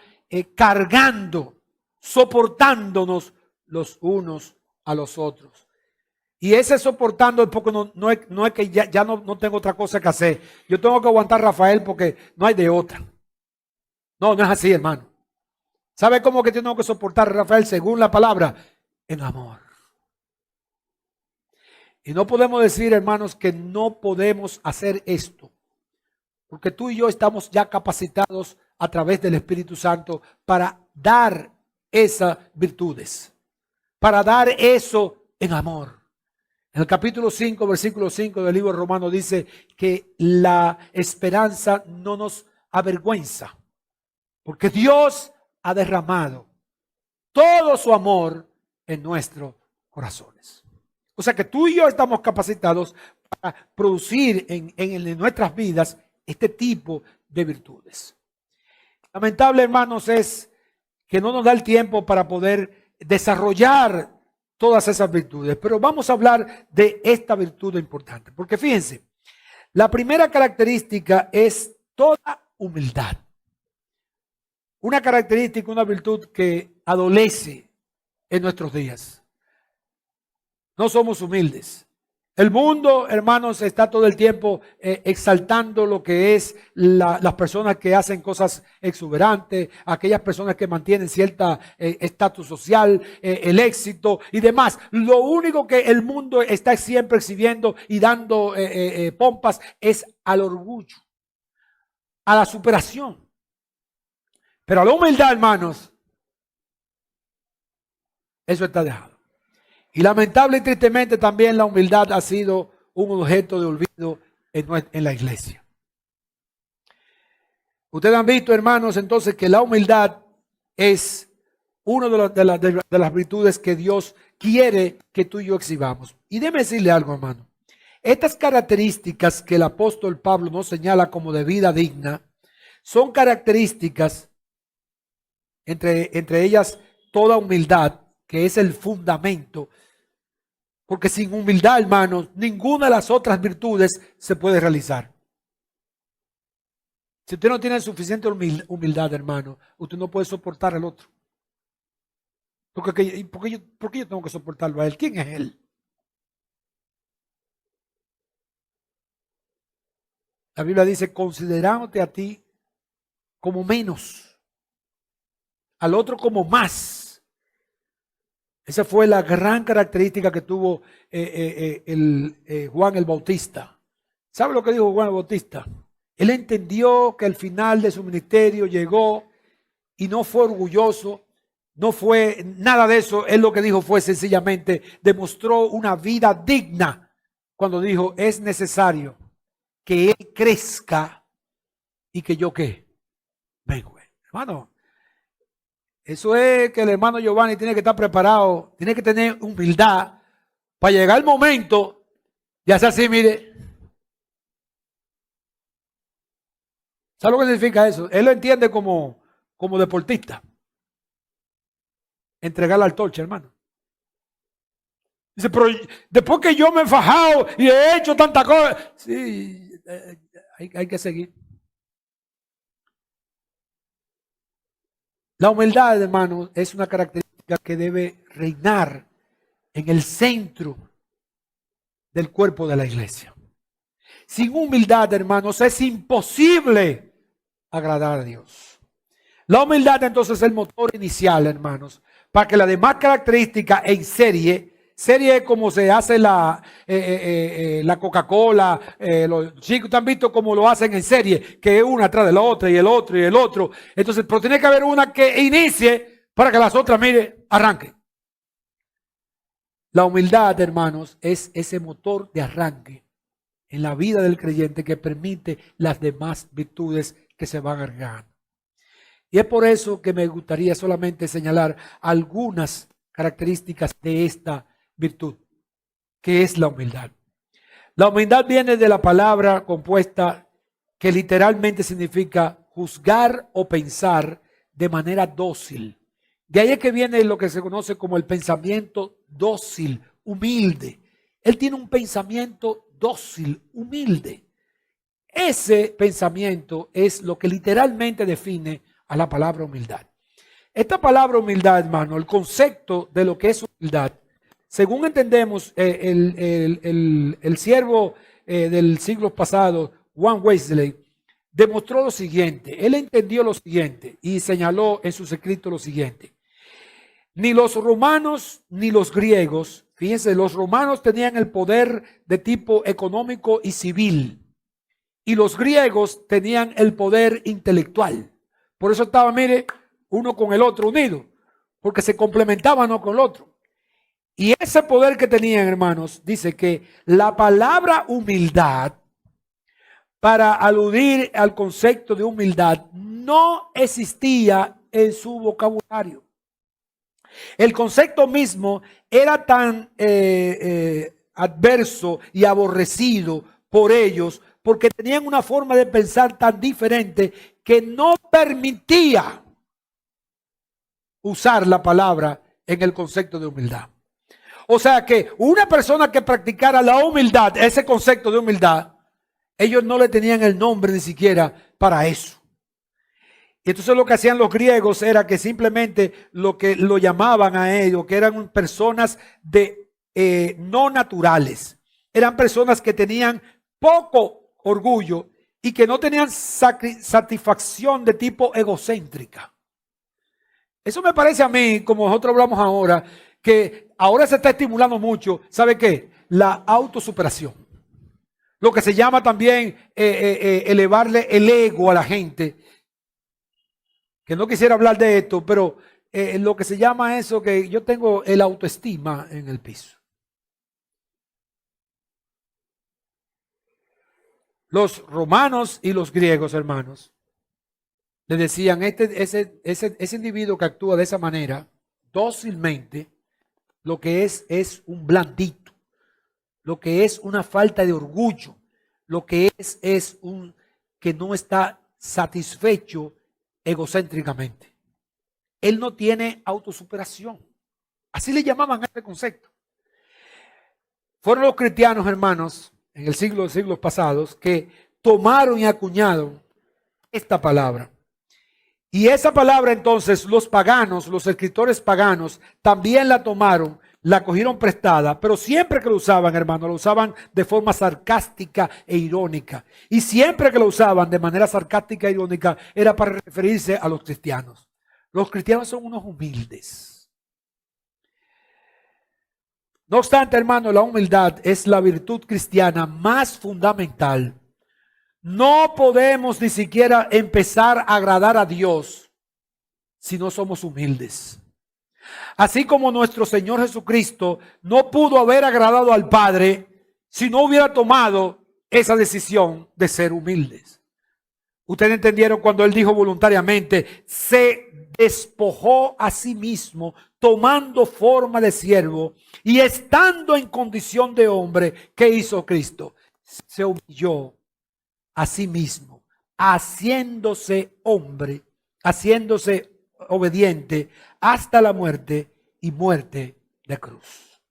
cargando, soportándonos los unos a los otros. Y ese soportando es porque no es que ya no tengo otra cosa que hacer. Yo tengo que aguantar a Rafael porque no hay de otra. No es así, hermano. ¿Sabe cómo que tengo que soportar a Rafael según la palabra? En amor. Y no podemos decir, hermanos, que no podemos hacer esto. Porque tú y yo estamos ya capacitados a través del Espíritu Santo para dar esas virtudes. Para dar eso en amor. En el capítulo 5, versículo 5 del libro romano dice que la esperanza no nos avergüenza, porque Dios ha derramado todo su amor en nuestros corazones. O sea que tú y yo estamos capacitados para producir en nuestras vidas este tipo de virtudes. Lamentable, hermanos, es que no nos da el tiempo para poder desarrollar todas esas virtudes, pero vamos a hablar de esta virtud importante, porque fíjense, la primera característica es toda humildad. Una característica, una virtud que adolece en nuestros días. No somos humildes. El mundo, hermanos, está todo el tiempo exaltando lo que es las personas que hacen cosas exuberantes, aquellas personas que mantienen cierta estatus social, el éxito y demás. Lo único que el mundo está siempre exhibiendo y dando pompas es al orgullo, a la superación. Pero a la humildad, hermanos, eso está dejado. Y lamentable y tristemente también la humildad ha sido un objeto de olvido en la iglesia. Ustedes han visto, hermanos, entonces que la humildad es una de las virtudes que Dios quiere que tú y yo exhibamos. Y déjeme decirle algo, hermano. Estas características que el apóstol Pablo nos señala como de vida digna, son características, entre ellas toda humildad, que es el fundamento. Porque sin humildad, hermanos, ninguna de las otras virtudes se puede realizar. Si usted no tiene suficiente humildad, hermano, usted no puede soportar al otro. ¿Por qué yo tengo que soportarlo a él? ¿Quién es él? La Biblia dice, considerándote a ti como menos, al otro como más. Esa fue la gran característica que tuvo Juan el Bautista. ¿Sabe lo que dijo Juan el Bautista? Él entendió que al final de su ministerio llegó y no fue orgulloso, no fue nada de eso. Él lo que dijo fue sencillamente, demostró una vida digna cuando dijo, es necesario que él crezca y que yo qué, vengo. Hermano, eso es que el hermano Giovanni tiene que estar preparado, tiene que tener humildad para llegar el momento y hacer así, mire. ¿Sabe lo que significa eso? Él lo entiende como deportista. Entregar la antorcha, hermano. Dice, pero después que yo me he fajado y he hecho tantas cosas, sí, hay que seguir. La humildad, hermano, es una característica que debe reinar en el centro del cuerpo de la iglesia. Sin humildad, hermanos, es imposible agradar a Dios. La humildad entonces es el motor inicial, hermanos, para que las demás características en serie es como se hace la Coca-Cola, los chicos han visto cómo lo hacen en serie, que es una atrás de la otra y el otro y el otro. Entonces, pero tiene que haber una que inicie para que las otras, mire, arranquen. La humildad, hermanos, es ese motor de arranque en la vida del creyente que permite las demás virtudes que se van agregando. Y es por eso que me gustaría solamente señalar algunas características de esta virtud, que es la humildad. La humildad viene de la palabra compuesta que literalmente significa juzgar o pensar de manera dócil. De ahí es que viene lo que se conoce como el pensamiento dócil, humilde. Él tiene un pensamiento dócil, humilde. Ese pensamiento es lo que literalmente define a la palabra humildad. Esta palabra humildad, hermano, el concepto de lo que es humildad, según entendemos, el siervo del siglo pasado, Juan Wesley, demostró lo siguiente. Él entendió lo siguiente y señaló en sus escritos lo siguiente. Ni los romanos ni los griegos, fíjense, los romanos tenían el poder de tipo económico y civil. Y los griegos tenían el poder intelectual. Por eso estaba, mire, uno con el otro unido, porque se complementaban uno con el otro. Y ese poder que tenían, hermanos, dice que la palabra humildad, para aludir al concepto de humildad, no existía en su vocabulario. El concepto mismo era tan adverso y aborrecido por ellos, porque tenían una forma de pensar tan diferente que no permitía usar la palabra en el concepto de humildad. O sea que una persona que practicara la humildad, ese concepto de humildad, ellos no le tenían el nombre ni siquiera para eso. Y entonces lo que hacían los griegos era que simplemente lo que lo llamaban a ellos, que eran personas no naturales. Eran personas que tenían poco orgullo y que no tenían satisfacción de tipo egocéntrica. Eso me parece a mí, como nosotros hablamos ahora, que ahora se está estimulando mucho, ¿sabe qué? La autosuperación. Lo que se llama también elevarle el ego a la gente. Que no quisiera hablar de esto, pero lo que se llama eso, que yo tengo el autoestima en el piso. Los romanos y los griegos, hermanos, le decían, ese individuo que actúa de esa manera, dócilmente, lo que es un blandito, lo que es una falta de orgullo, lo que es un que no está satisfecho egocéntricamente. Él no tiene autosuperación. Así le llamaban a este concepto. Fueron los cristianos, hermanos, en el siglos pasados, que tomaron y acuñaron esta palabra. Y esa palabra entonces los paganos, los escritores paganos, también la tomaron, la cogieron prestada, pero siempre que lo usaban, hermano, lo usaban de forma sarcástica e irónica. Y siempre que lo usaban de manera sarcástica e irónica era para referirse a los cristianos. Los cristianos son unos humildes. No obstante, hermano, la humildad es la virtud cristiana más fundamental. No podemos ni siquiera empezar a agradar a Dios si no somos humildes. Así como nuestro Señor Jesucristo no pudo haber agradado al Padre si no hubiera tomado esa decisión de ser humildes. Ustedes entendieron cuando Él dijo voluntariamente, se despojó a sí mismo, tomando forma de siervo y estando en condición de hombre. ¿Qué hizo Cristo? Se humilló a sí mismo, haciéndose hombre, haciéndose obediente hasta la muerte y muerte de cruz.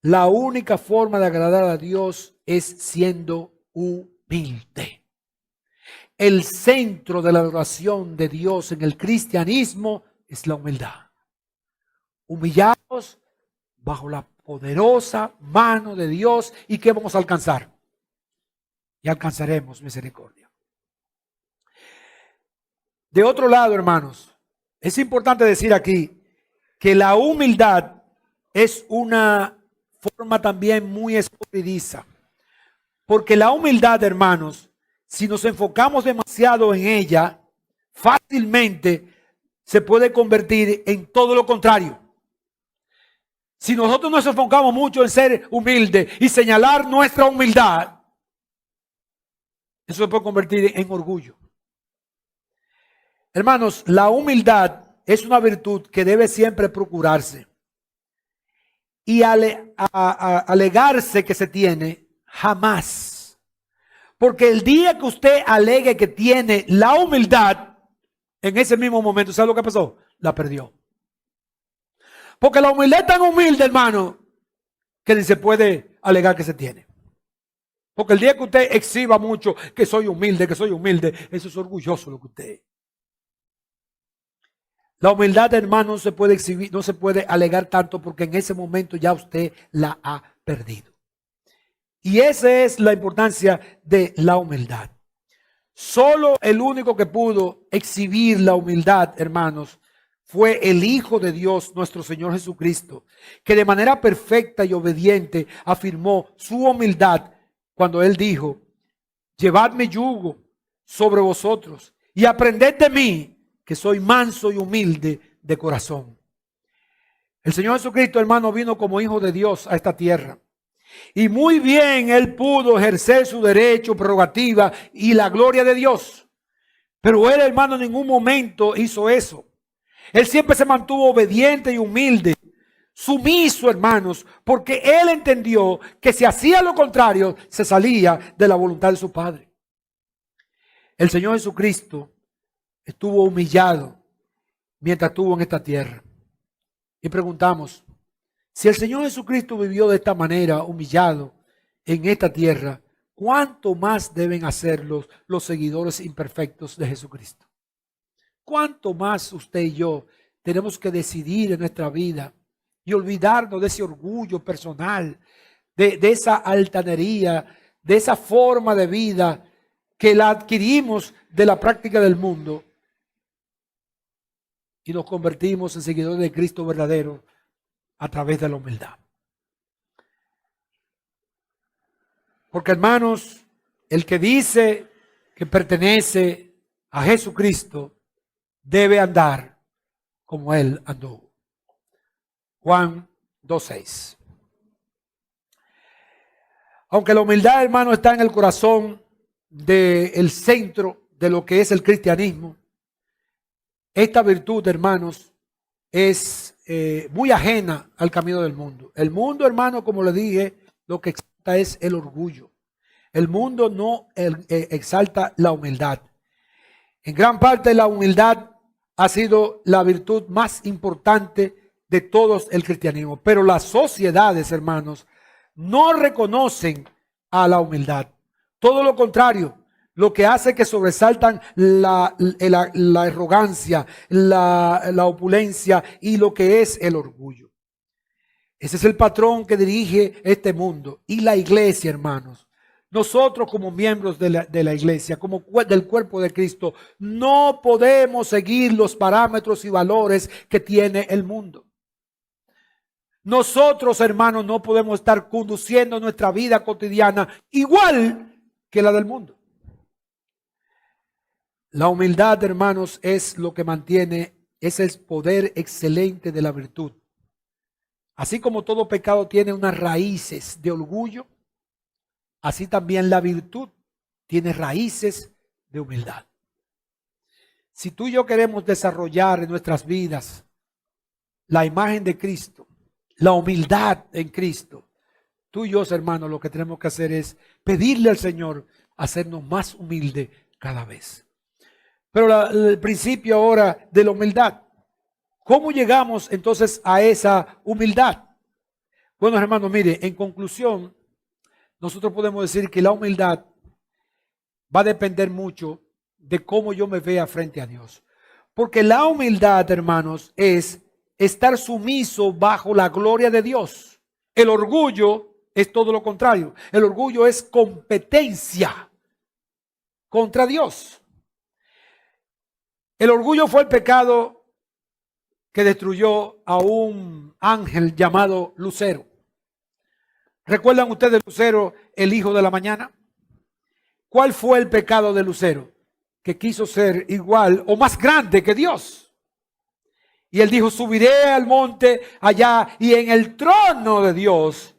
La única forma de agradar a Dios es siendo humilde. El centro de la adoración de Dios en el cristianismo es la humildad. Humillados bajo la poderosa mano de Dios. ¿Y qué vamos a alcanzar? Y alcanzaremos misericordia. De otro lado, hermanos, es importante decir aquí que la humildad es una forma también muy escurridiza. Porque la humildad, hermanos, si nos enfocamos demasiado en ella, fácilmente se puede convertir en todo lo contrario. Si nosotros nos enfocamos mucho en ser humildes y señalar nuestra humildad, eso se puede convertir en orgullo. Hermanos, la humildad es una virtud que debe siempre procurarse. Y alegarse que se tiene, jamás. Porque el día que usted alegue que tiene la humildad, en ese mismo momento, ¿sabe lo que pasó? La perdió. Porque la humildad es tan humilde, hermano, que ni se puede alegar que se tiene. Porque el día que usted exhiba mucho que soy humilde, eso es orgulloso lo que usted es. La humildad, hermano, no se puede exhibir, no se puede alegar tanto porque en ese momento ya usted la ha perdido. Y esa es la importancia de la humildad. Solo el único que pudo exhibir la humildad, hermanos, fue el Hijo de Dios, nuestro Señor Jesucristo, que de manera perfecta y obediente afirmó su humildad cuando Él dijo, llevad mi yugo sobre vosotros y aprended de mí, que soy manso y humilde de corazón. El Señor Jesucristo, hermano, vino como Hijo de Dios a esta tierra. Y muy bien Él pudo ejercer su derecho, prerrogativa y la gloria de Dios. Pero Él, hermano, en ningún momento hizo eso. Él siempre se mantuvo obediente y humilde, sumiso, hermanos, porque Él entendió que si hacía lo contrario, se salía de la voluntad de su Padre. El Señor Jesucristo estuvo humillado mientras estuvo en esta tierra. Y preguntamos, si el Señor Jesucristo vivió de esta manera, humillado en esta tierra, ¿cuánto más deben hacerlo los seguidores imperfectos de Jesucristo? ¿Cuánto más usted y yo tenemos que decidir en nuestra vida y olvidarnos de ese orgullo personal, de esa altanería, de esa forma de vida que la adquirimos de la práctica del mundo y nos convertimos en seguidores de Cristo verdadero a través de la humildad? Porque, hermanos, el que dice que pertenece a Jesucristo debe andar como Él andó. Juan 2:6. Aunque la humildad, hermano, está en el corazón del centro de lo que es el cristianismo, esta virtud, hermanos, es muy ajena al camino del mundo. El mundo, hermano, como le dije, lo que exalta es el orgullo. El mundo no exalta la humildad. En gran parte la humildad ha sido la virtud más importante de todo el cristianismo. Pero las sociedades, hermanos, no reconocen a la humildad. Todo lo contrario, lo que hace que sobresaltan la arrogancia, la opulencia y lo que es el orgullo. Ese es el patrón que dirige este mundo. Y la iglesia, hermanos, nosotros como miembros de la iglesia, como del cuerpo de Cristo, no podemos seguir los parámetros y valores que tiene el mundo. Nosotros, hermanos, no podemos estar conduciendo nuestra vida cotidiana igual que la del mundo. La humildad, hermanos, es lo que mantiene, es el poder excelente de la virtud. Así como todo pecado tiene unas raíces de orgullo, así también la virtud tiene raíces de humildad. Si tú y yo queremos desarrollar en nuestras vidas la imagen de Cristo, la humildad en Cristo, tú y yo, hermanos, lo que tenemos que hacer es pedirle al Señor hacernos más humildes cada vez. Pero el principio ahora de la humildad. ¿Cómo llegamos entonces a esa humildad? Bueno, hermanos, mire, en conclusión, nosotros podemos decir que la humildad va a depender mucho de cómo yo me vea frente a Dios. Porque la humildad, hermanos, es estar sumiso bajo la gloria de Dios. El orgullo es todo lo contrario. El orgullo es competencia contra Dios. El orgullo fue el pecado que destruyó a un ángel llamado Lucero. ¿Recuerdan ustedes Lucero, el hijo de la mañana? ¿Cuál fue el pecado de Lucero? Que quiso ser igual o más grande que Dios. Y él dijo, subiré al monte allá y en el trono de Dios,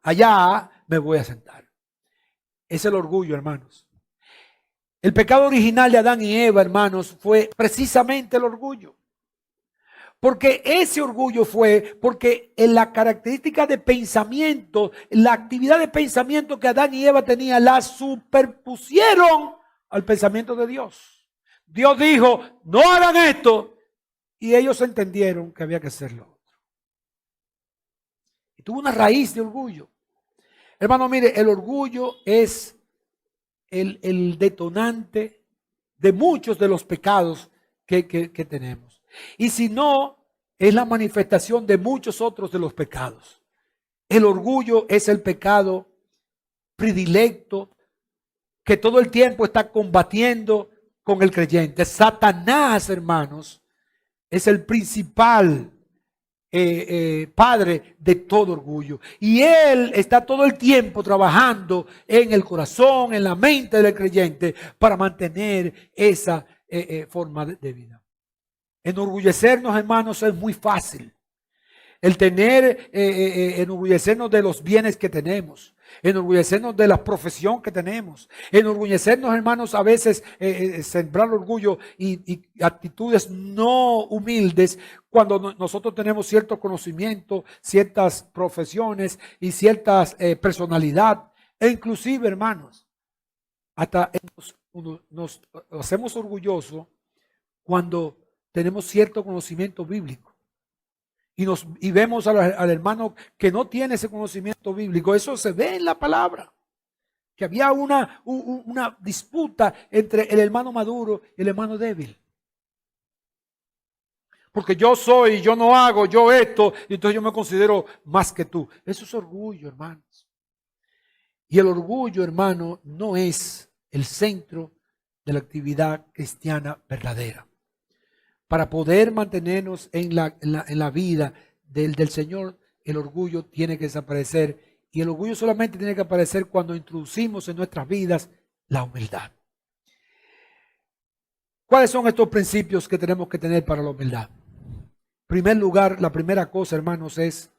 allá me voy a sentar. Es el orgullo, hermanos. El pecado original de Adán y Eva, hermanos, fue precisamente el orgullo. Porque ese orgullo fue porque en la característica de pensamiento, la actividad de pensamiento que Adán y Eva tenían, la superpusieron al pensamiento de Dios. Dios dijo, no hagan esto. Y ellos entendieron que había que hacerlo. Y tuvo una raíz de orgullo. Hermano, mire, el orgullo es el detonante de muchos de los pecados que tenemos. Y si no, es la manifestación de muchos otros de los pecados. El orgullo es el pecado predilecto que todo el tiempo está combatiendo con el creyente. Satanás, hermanos, es el principal padre de todo orgullo. Y él está todo el tiempo trabajando en el corazón, en la mente del creyente para mantener esa forma de vida. Enorgullecernos, hermanos, es muy fácil. El enorgullecernos de los bienes que tenemos, enorgullecernos de la profesión que tenemos, enorgullecernos, hermanos, a veces sembrar orgullo y actitudes no humildes cuando nosotros tenemos cierto conocimiento, ciertas profesiones y ciertas personalidad. E inclusive, hermanos, hasta nos hacemos orgullosos cuando tenemos cierto conocimiento bíblico. Y vemos al hermano que no tiene ese conocimiento bíblico. Eso se ve en la palabra. Que había una disputa entre el hermano maduro y el hermano débil. Porque yo no hago, yo esto, y entonces yo me considero más que tú. Eso es orgullo, hermanos. Y el orgullo, hermano, no es el centro de la actividad cristiana verdadera. Para poder mantenernos en la vida del Señor, el orgullo tiene que desaparecer. Y el orgullo solamente tiene que aparecer cuando introducimos en nuestras vidas la humildad. ¿Cuáles son estos principios que tenemos que tener para la humildad? En primer lugar, la primera cosa, hermanos, es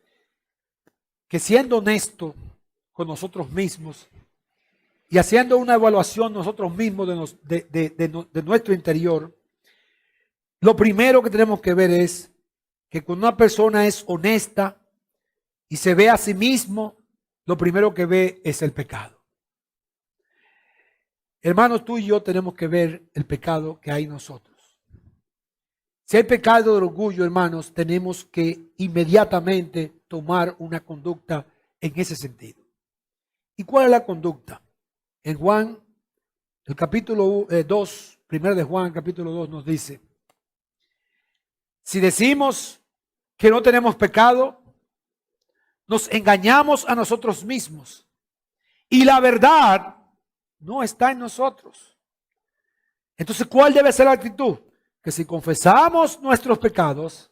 que siendo honesto con nosotros mismos y haciendo una evaluación nosotros mismos de nuestro interior, lo primero que tenemos que ver es que cuando una persona es honesta y se ve a sí mismo, lo primero que ve es el pecado. Hermanos, tú y yo tenemos que ver el pecado que hay en nosotros. Si hay pecado de orgullo, hermanos, tenemos que inmediatamente tomar una conducta en ese sentido. ¿Y cuál es la conducta? En Juan El capítulo 2, primero de Juan, capítulo 2 nos dice, si decimos que no tenemos pecado, nos engañamos a nosotros mismos y la verdad no está en nosotros. Entonces, ¿cuál debe ser la actitud? Que si confesamos nuestros pecados,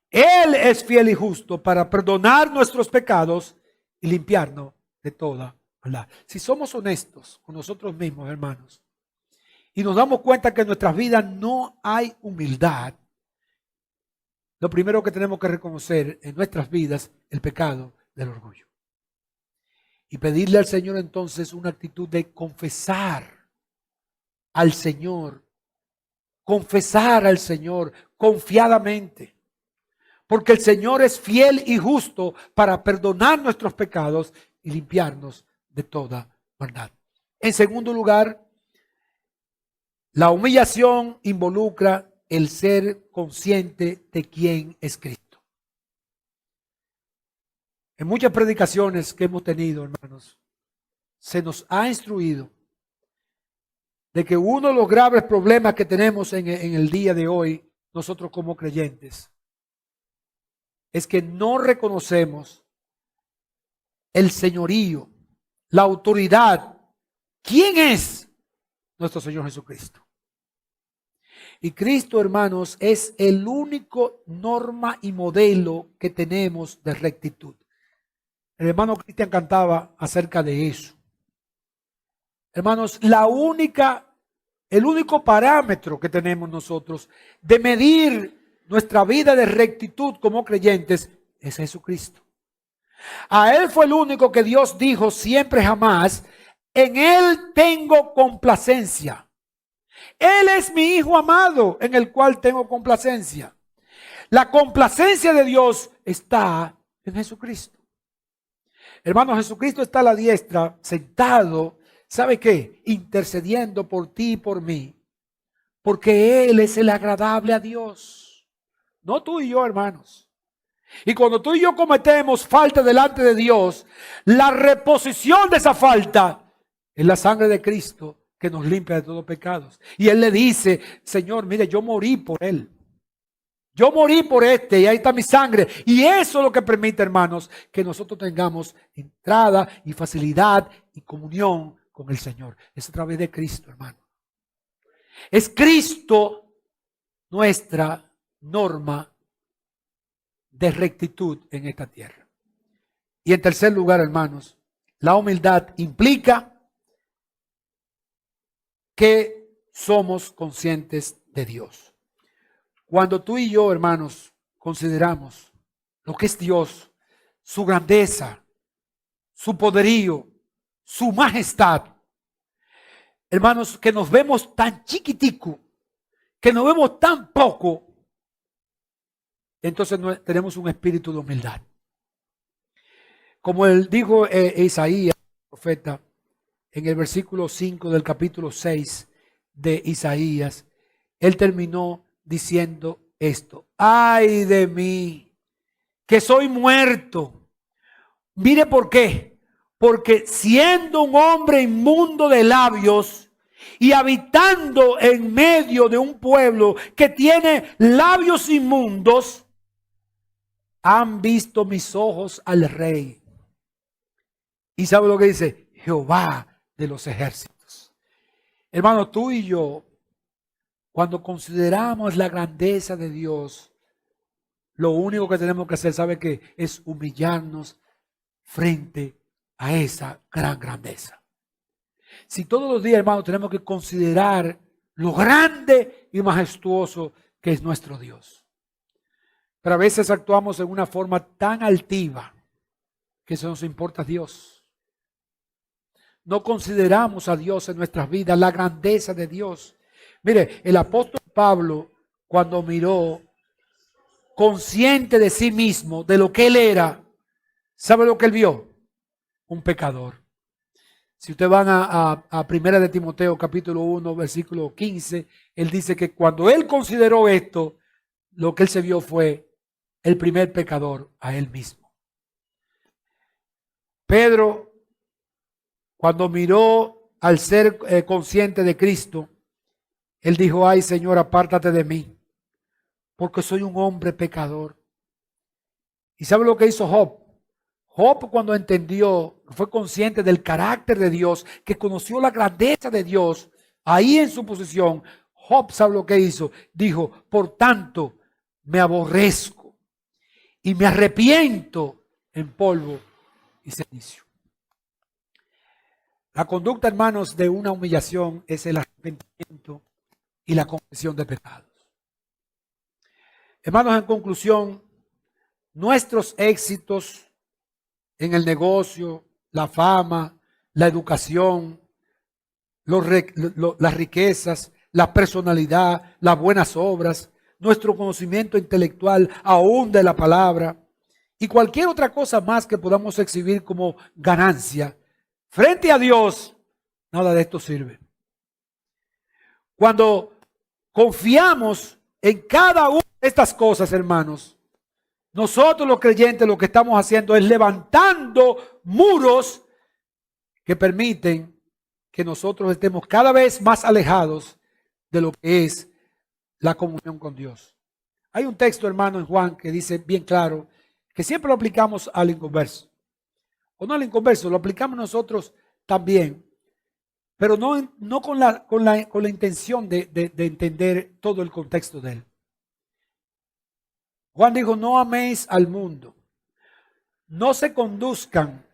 Él es fiel y justo para perdonar nuestros pecados y limpiarnos de toda maldad. Si somos honestos con nosotros mismos, hermanos, y nos damos cuenta que en nuestras vidas no hay humildad, lo primero que tenemos que reconocer en nuestras vidas es el pecado del orgullo. Y pedirle al Señor entonces una actitud de confesar al Señor confiadamente. Porque el Señor es fiel y justo para perdonar nuestros pecados y limpiarnos de toda maldad. En segundo lugar, la humillación involucra el ser consciente de quién es Cristo. En muchas predicaciones que hemos tenido, hermanos, se nos ha instruido de que uno de los graves problemas que tenemos en el día de hoy, nosotros como creyentes, es que no reconocemos el señorío, la autoridad. ¿Quién es nuestro Señor Jesucristo? Y Cristo, hermanos, es el único norma y modelo que tenemos de rectitud. El hermano Cristian cantaba acerca de eso. Hermanos, el único parámetro que tenemos nosotros de medir nuestra vida de rectitud como creyentes es Jesucristo. A Él fue el único que Dios dijo siempre jamás, en Él tengo complacencia. Él es mi Hijo amado en el cual tengo complacencia. La complacencia de Dios está en Jesucristo. Hermano, Jesucristo está a la diestra, sentado, ¿sabe qué? Intercediendo por ti y por mí. Porque Él es el agradable a Dios. No tú y yo, hermanos. Y cuando tú y yo cometemos falta delante de Dios, la reposición de esa falta es la sangre de Cristo que nos limpia de todos pecados. Y Él le dice, Señor, mire, yo morí por Él. Yo morí por y ahí está mi sangre. Y eso es lo que permite, hermanos, que nosotros tengamos entrada y facilidad y comunión con el Señor. Es a través de Cristo, hermano. Es Cristo nuestra norma de rectitud en esta tierra. Y en tercer lugar, hermanos, la humildad implica que somos conscientes de Dios. Cuando tú y yo, hermanos, consideramos lo que es Dios, su grandeza, su poderío, su majestad, hermanos, que nos vemos tan chiquitico, que nos vemos tan poco, entonces tenemos un espíritu de humildad. Como él dijo Isaías, el profeta, en el versículo 5 del capítulo 6 de Isaías, él terminó diciendo esto: ay de mí, que soy muerto. Mire por qué. Porque siendo un hombre inmundo de labios y habitando en medio de un pueblo que tiene labios inmundos, han visto mis ojos al Rey. ¿Y sabe lo que dice? Jehová de los ejércitos. Hermano, tú y yo, cuando consideramos la grandeza de Dios, lo único que tenemos que hacer, ¿sabe qué? Es humillarnos frente a esa gran grandeza. Si todos los días, hermano, tenemos que considerar lo grande y majestuoso que es nuestro Dios. Pero a veces actuamos en una forma tan altiva que eso nos importa a Dios. No consideramos a Dios en nuestras vidas, la grandeza de Dios. Mire, el apóstol Pablo, cuando miró, consciente de sí mismo, de lo que él era, ¿sabe lo que él vio? Un pecador. Si ustedes van a Primera de Timoteo, capítulo 1, versículo 15, él dice que cuando él consideró esto, lo que él se vio fue el primer pecador a él mismo. Pedro, cuando miró al ser consciente de Cristo, él dijo, ay Señor, apártate de mí, porque soy un hombre pecador. ¿Y sabe lo que hizo Job? Job, cuando entendió, fue consciente del carácter de Dios, que conoció la grandeza de Dios, ahí en su posición, Job, ¿sabe lo que hizo? Dijo, por tanto, me aborrezco y me arrepiento en polvo y cenizo. La conducta, hermanos, de una humillación es el arrepentimiento y la confesión de pecados. Hermanos, en conclusión, nuestros éxitos en el negocio, la fama, la educación, las riquezas, la personalidad, las buenas obras, nuestro conocimiento intelectual, aún de la palabra, y cualquier otra cosa más que podamos exhibir como ganancia, frente a Dios, nada de esto sirve. Cuando confiamos en cada una de estas cosas, hermanos, nosotros los creyentes lo que estamos haciendo es levantando muros que permiten que nosotros estemos cada vez más alejados de lo que es la comunión con Dios. Hay un texto, hermano, en Juan que dice bien claro que siempre lo aplicamos al inconverso. O no al inconverso, lo aplicamos nosotros también, pero no con la intención de entender todo el contexto de él. Juan dijo, no améis al mundo, no se conduzcan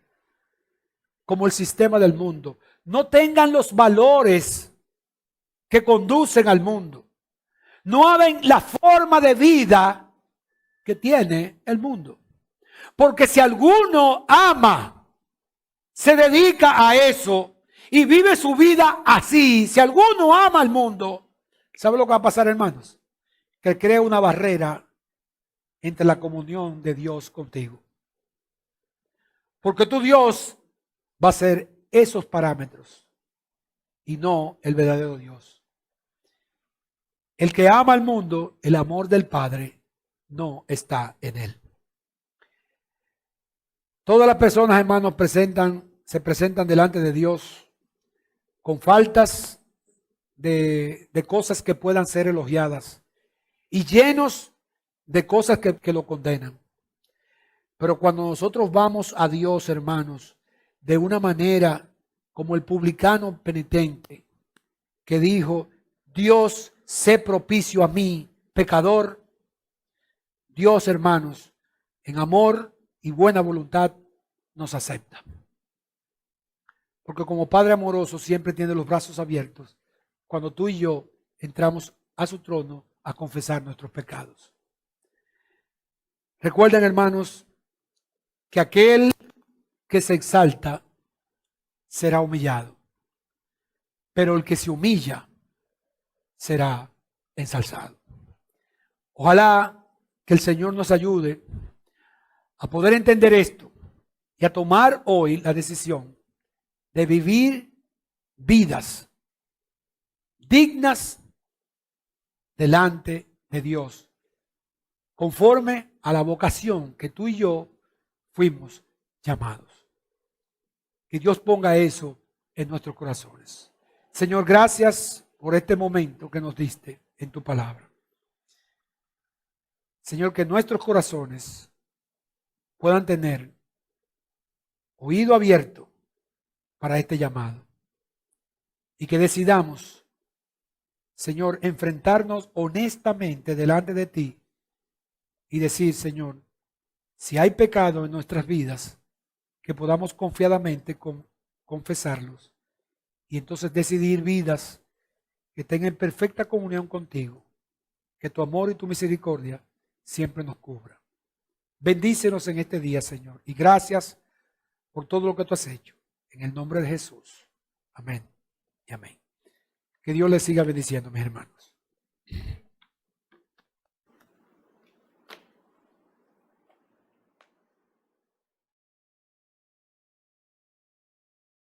como el sistema del mundo, no tengan los valores que conducen al mundo, no hagan la forma de vida que tiene el mundo. Porque si alguno ama, se dedica a eso y vive su vida así, si alguno ama al mundo, ¿sabe lo que va a pasar, hermanos? Que crea una barrera entre la comunión de Dios contigo. Porque tu Dios va a ser esos parámetros y no el verdadero Dios. El que ama al mundo, el amor del Padre no está en él. Todas las personas, hermanos, se presentan delante de Dios con faltas de cosas que puedan ser elogiadas y llenos de cosas que lo condenan. Pero cuando nosotros vamos a Dios, hermanos, de una manera como el publicano penitente, que dijo, Dios, sé propicio a mí, pecador. Dios, hermanos, en amor y buena voluntad nos acepta. Porque como Padre amoroso siempre tiene los brazos abiertos cuando tú y yo entramos a su trono a confesar nuestros pecados. Recuerden, hermanos, que aquel que se exalta será humillado, pero el que se humilla será ensalzado. Ojalá que el Señor nos ayude a poder entender esto y a tomar hoy la decisión de vivir vidas dignas delante de Dios, conforme a la vocación que tú y yo fuimos llamados. Que Dios ponga eso en nuestros corazones. Señor, gracias por este momento que nos diste en tu palabra. Señor, que nuestros corazones puedan tener oído abierto para este llamado y que decidamos, Señor, enfrentarnos honestamente delante de ti y decir, Señor, si hay pecado en nuestras vidas, que podamos confiadamente confesarlos y entonces decidir vidas que tengan perfecta comunión contigo, que tu amor y tu misericordia siempre nos cubra. Bendícenos en este día, Señor, y gracias por todo lo que tú has hecho. En el nombre de Jesús. Amén y amén. Que Dios les siga bendiciendo, mis hermanos.